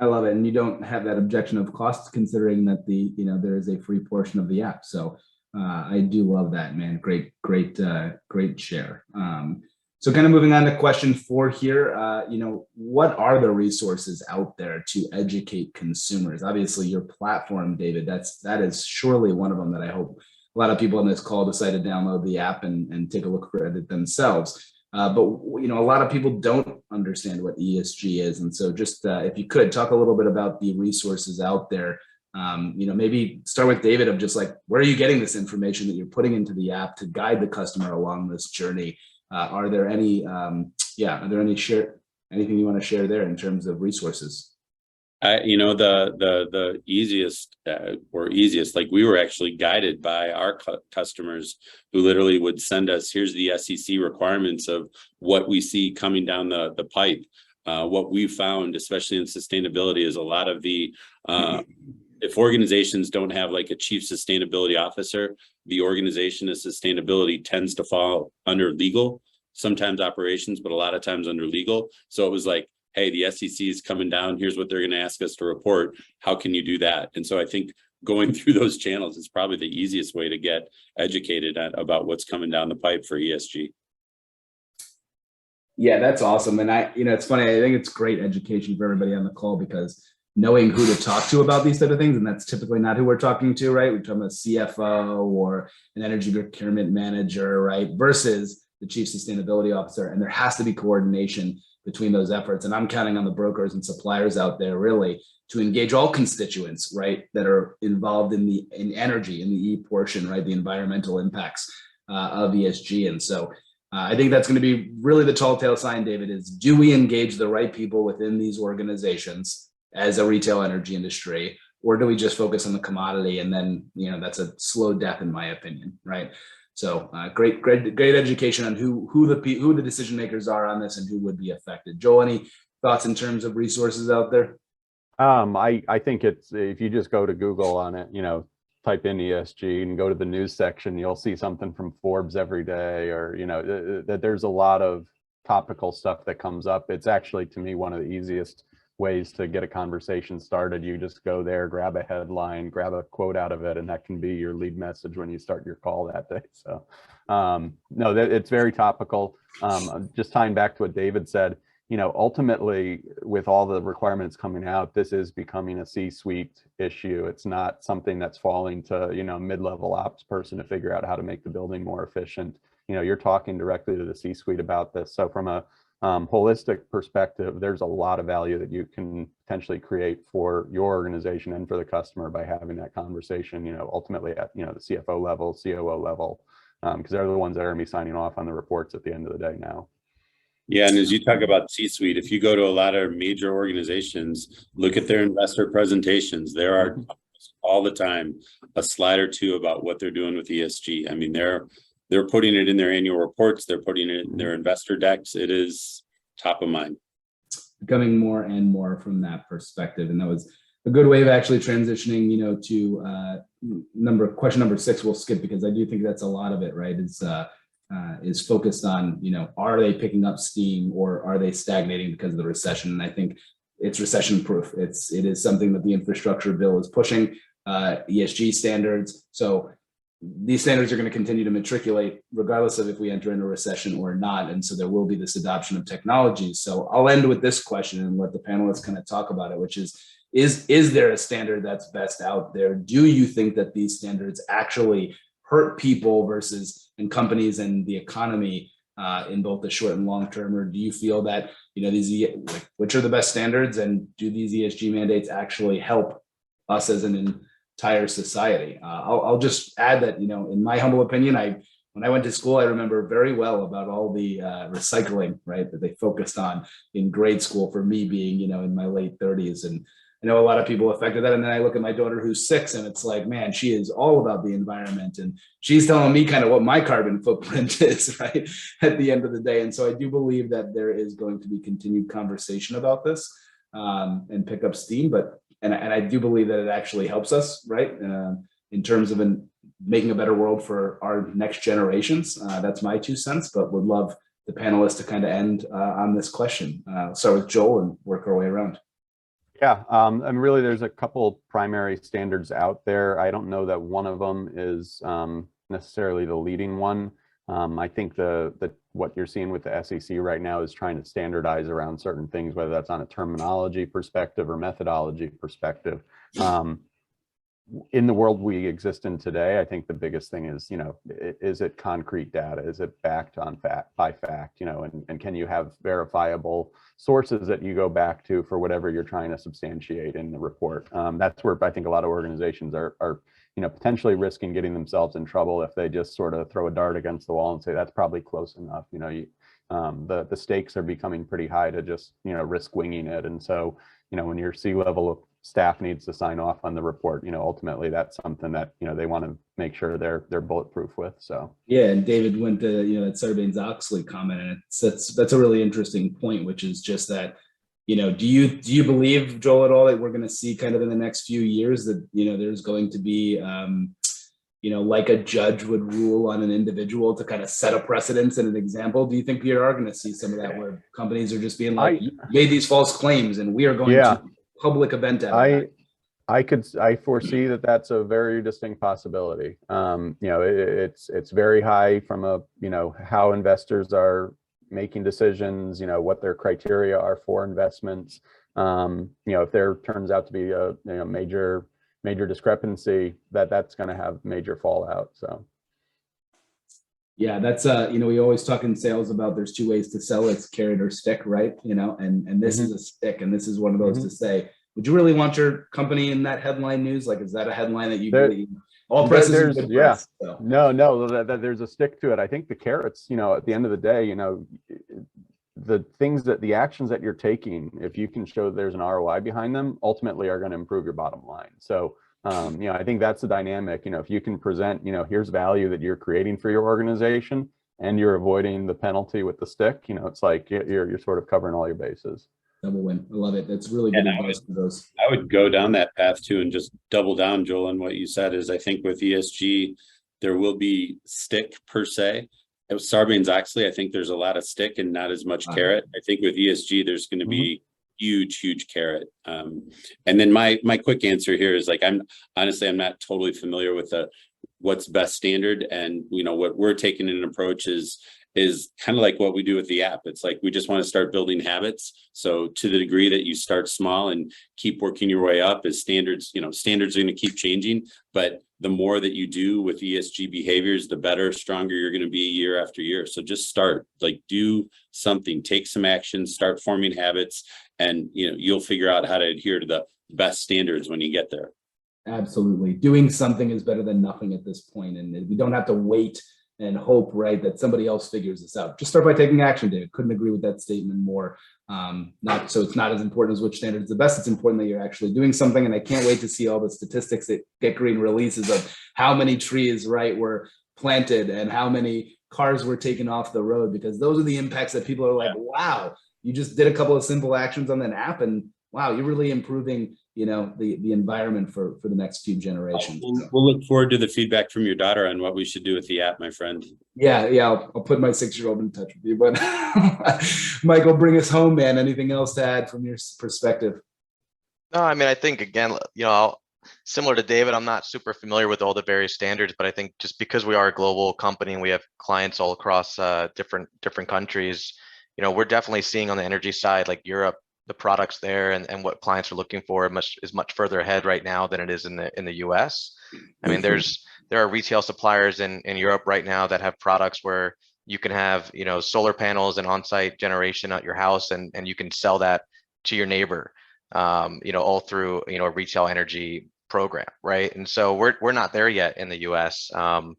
I love it. And you don't have that objection of cost, considering that there is a free portion of the app. So I do love that, man. Great share. So kind of moving on to question 4 here, what are the resources out there to educate consumers? Obviously your platform, David, that is surely one of them that I hope a lot of people on this call decide to download the app and take a look for it themselves. But a lot of people don't understand what ESG is. And so just if you could talk a little bit about the resources out there. Maybe start with David of just like, where are you getting this information that you're putting into the app to guide the customer along this journey? Are there any, anything you want to share there in terms of resources? The easiest, like we were actually guided by our customers who literally would send us, here's the SEC requirements of what we see coming down the pipe. What we found, especially in sustainability, is a lot of the, if organizations don't have like a chief sustainability officer, the organization of sustainability tends to fall under legal, sometimes operations, but a lot of times under legal. So it was like, hey, the SEC is coming down. Here's what they're going to ask us to report. How can you do that? And so I think going through those channels is probably the easiest way to get educated about what's coming down the pipe for ESG. Yeah, that's awesome. And it's funny. I think it's great education for everybody on the call, because knowing who to talk to about these type of things, and that's typically not who we're talking to, right? We're talking about a CFO or an energy procurement manager, right? Versus the chief sustainability officer. And there has to be coordination between those efforts. And I'm counting on the brokers and suppliers out there really to engage all constituents, right, that are involved in energy, in the E portion, right, the environmental impacts of ESG. And so I think that's going to be really the tall tale sign, David, is do we engage the right people within these organizations as a retail energy industry? or do we just focus on the commodity? And then, that's a slow death in my opinion, right? So great education on who the decision makers are on this and who would be affected. Joel, any thoughts in terms of resources out there? I think it's, if you just go to Google on it, type in ESG and go to the news section, you'll see something from Forbes every day, or, that there's a lot of topical stuff that comes up. It's actually, to me, one of the easiest ways to get a conversation started. You just go there, grab a headline, grab a quote out of it, and that can be your lead message when you start your call that day. So no, it's very topical. Just tying back to what David said, ultimately, with all the requirements coming out, this is becoming a C-suite issue. It's not something that's falling to, mid-level ops person to figure out how to make the building more efficient. You're talking directly to the C-suite about this. So from a holistic perspective, there's a lot of value that you can potentially create for your organization and for the customer by having that conversation, ultimately at, the CFO level, COO level, because they're the ones that are going to be signing off on the reports at the end of the day now. Yeah, and as you talk about C-suite, if you go to a lot of major organizations, look at their investor presentations. There are all the time a slide or two about what they're doing with ESG. I mean, they're putting it in their annual reports. They're putting it in their investor decks. It is top of mind. Becoming more and more from that perspective, and that was a good way of actually transitioning, to question number 6. We'll skip because I do think that's a lot of it, right? Is focused on, are they picking up steam or are they stagnating because of the recession? And I think it's recession proof. It is something that the infrastructure bill is pushing, ESG standards. So these standards are going to continue to matriculate regardless of if we enter into a recession or not. And so there will be this adoption of technologies. So I'll end with this question and let the panelists kind of talk about it, which is there a standard that's best out there? Do you think that these standards actually hurt people and companies and the economy in both the short and long term? Or do you feel that, which are the best standards, and do these ESG mandates actually help us as an entire society? I'll just add that, in my humble opinion, when I went to school, I remember very well about all the recycling, right, that they focused on in grade school for me being, in my late 30s. And I know a lot of people affected that. And then I look at my daughter who's 6 and it's like, man, she is all about the environment. And she's telling me kind of what my carbon footprint is, right, at the end of the day. And so I do believe that there is going to be continued conversation about this and pick up steam. And I do believe that it actually helps us, right, in terms of making a better world for our next generations. That's my 2 cents, but would love the panelists to kind of end on this question. Start with Joel and work our way around. Yeah, and really there's a couple primary standards out there. I don't know that one of them is necessarily the leading one. I think what you're seeing with the SEC right now is trying to standardize around certain things, whether that's on a terminology perspective or methodology perspective. In the world we exist in today, I think the biggest thing is, is it concrete data? Is it backed by fact? And can you have verifiable sources that you go back to for whatever you're trying to substantiate in the report? That's where I think a lot of organizations are potentially risking getting themselves in trouble if they just sort of throw a dart against the wall and say that's probably close enough. The stakes are becoming pretty high to just risk winging it. And so when your C-level staff needs to sign off on the report, ultimately that's something that they want to make sure they're bulletproof with. So yeah, and David went to that Sarbanes-Oxley comment, and that's a really interesting point, which is just that do you believe, Joel, at all that we're going to see kind of in the next few years that there's going to be like a judge would rule on an individual to kind of set a precedence and an example? Do you think we are going to see some of that where companies are just being like, you made these false claims and we are going to public event out of that? I foresee that that's a very distinct possibility. It's very high from how investors are making decisions, what their criteria are for investments. If there turns out to be a major discrepancy, that's going to have major fallout. So yeah, that's we always talk in sales about there's 2 ways to sell. It's carrot or stick, right? And this is a stick, and this is one of those to say, would you really want your company in that headline news? Like, is that a headline that you really, all press is good press? So. No, there's a stick to it. I think the carrots, at the end of the day, the things that the actions that you're taking, if you can show there's an ROI behind them, ultimately are going to improve your bottom line. So, I think that's the dynamic. If you can present, here's value that you're creating for your organization, and you're avoiding the penalty with the stick, it's like you're sort of covering all your bases. Double win. I love it. That's really good advice for those. I would go down that path too, and just double down, Joel, on what you said. Is I think with ESG, there will be stick per se. With Sarbanes-Oxley, I think there's a lot of stick and not as much carrot. I think with ESG, there's going to be huge carrot. And then my quick answer here is like, I'm not totally familiar with what's best standard, and what we're taking an approach is kind of like what we do with the app. It's like we just want to start building habits. So to the degree that you start small and keep working your way up, as standards are going to keep changing, but the more that you do with ESG behaviors, the better, stronger you're going to be year after year. So just start, do something, take some action, start forming habits, and you'll figure out how to adhere to the best standards when you get there. Absolutely. Doing something is better than nothing at this point. And we don't have to wait and hope, right, that somebody else figures this out. Just start by taking action, David. Couldn't agree with that statement more. So it's not as important as which standard is the best. It's important that you're actually doing something. And I can't wait to see all the statistics that GetGreen releases of how many trees, right, were planted and how many cars were taken off the road, because those are the impacts that people are like, wow, you just did a couple of simple actions on that app, and wow, you're really improving the environment for the next few generations. We'll look forward to the feedback from your daughter on what we should do with the app, my friend. Yeah, I'll put my 6-year-old in touch with you. But Michael, bring us home, man. Anything else to add from your perspective? No, I mean, I think again, similar to David, I'm not super familiar with all the various standards, but I think just because we are a global company and we have clients all across different countries, we're definitely seeing on the energy side, like Europe, the products there and what clients are looking for is much further ahead right now than it is in the US. I mean, there are retail suppliers in Europe right now that have products where you can have, solar panels and on-site generation at your house, and you can sell that to your neighbor, all through, a retail energy program, right? And so we're not there yet in the US. So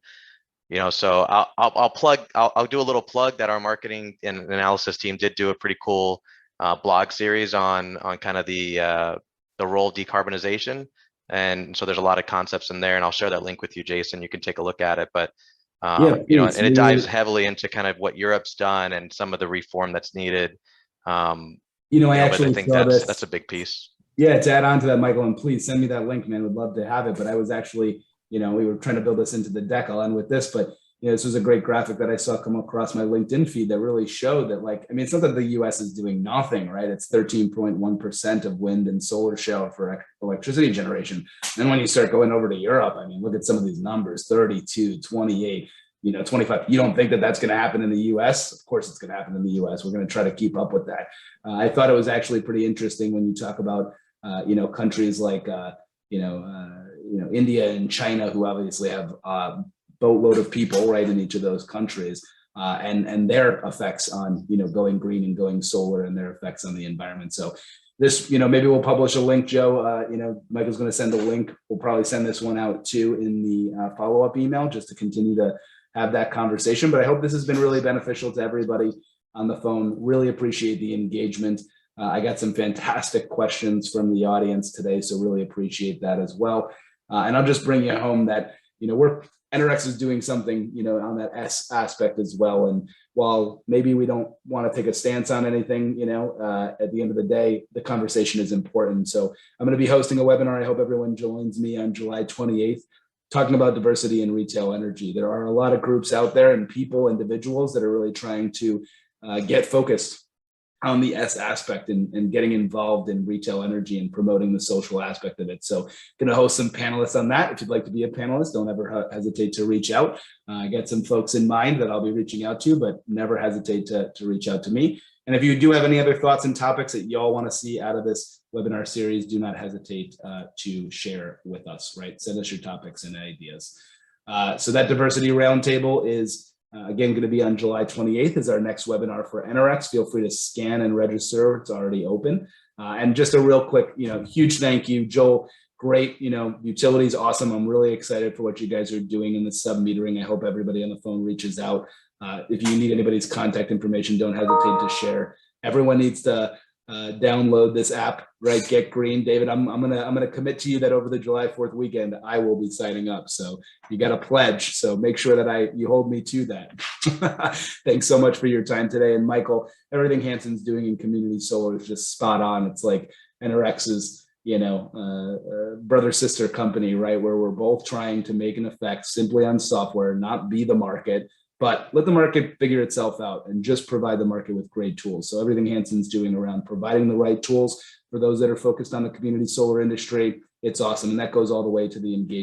I'll do a little plug that our marketing and analysis team did do a pretty cool blog series on kind of the role of decarbonization, and so there's a lot of concepts in there, and I'll share that link with you, Jason. You can take a look at it, but and it dives heavily into kind of what Europe's done and some of the reform that's needed. I think that's a big piece. Yeah, to add on to that, Michael, and please send me that link, man. Would love to have it. But I was actually, we were trying to build this into the deck. I'll end with this, but this was a great graphic that I saw come across my LinkedIn feed that really showed that, it's not that the US is doing nothing, right? It's 13.1% of wind and solar shell for electricity generation. And when you start going over to Europe, look at some of these numbers, 32, 28, 25. You don't think that that's going to happen in the US? Of course it's going to happen in the US. We're going to try to keep up with that. I thought it was actually pretty interesting when you talk about, countries like, India and China, who obviously have boatload of people right in each of those countries, and their effects on going green and going solar, and their effects on the environment. So this, maybe we'll publish a link, Joe. Michael's going to send a link. We'll probably send this one out too in the follow-up email, just to continue to have that conversation. But I hope this has been really beneficial to everybody on the phone. Really appreciate the engagement. I got some fantastic questions from the audience today, so really appreciate that as well. And I'll just bring you home that Enerex is doing something, on that S aspect as well. And while maybe we don't want to take a stance on anything, at the end of the day, the conversation is important. So I'm going to be hosting a webinar. I hope everyone joins me on July 28th, talking about diversity in retail energy. There are a lot of groups out there and people, individuals that are really trying to get focused on the S aspect and getting involved in retail energy and promoting the social aspect of it. So going to host some panelists on that. If you'd like to be a panelist, don't ever hesitate to reach out. I got some folks in mind that I'll be reaching out to, but never hesitate to reach out to me. And if you do have any other thoughts and topics that y'all want to see out of this webinar series, do not hesitate to share with us, right? Send us your topics and ideas. So that diversity roundtable is again, going to be on July 28th is our next webinar for Enerex. Feel free to scan and register. It's already open. And just a real quick, huge thank you, Joel. great. Vutility is awesome. I'm really excited for what you guys are doing in the sub-metering. I hope everybody on the phone reaches out. If you need anybody's contact information, don't hesitate to share. Everyone needs to download this app, right? GetGreen. David, I'm gonna commit to you that over the July 4th weekend, I will be signing up. So you got a pledge. So make sure that you hold me to that. Thanks so much for your time today. And Michael, everything Hansen's doing in community solar is just spot on. It's like Enerex's brother sister company, right? Where we're both trying to make an effect simply on software, not be the market, but let the market figure itself out and just provide the market with great tools. So everything Hansen's doing around providing the right tools for those that are focused on the community solar industry, it's awesome. And that goes all the way to the engagement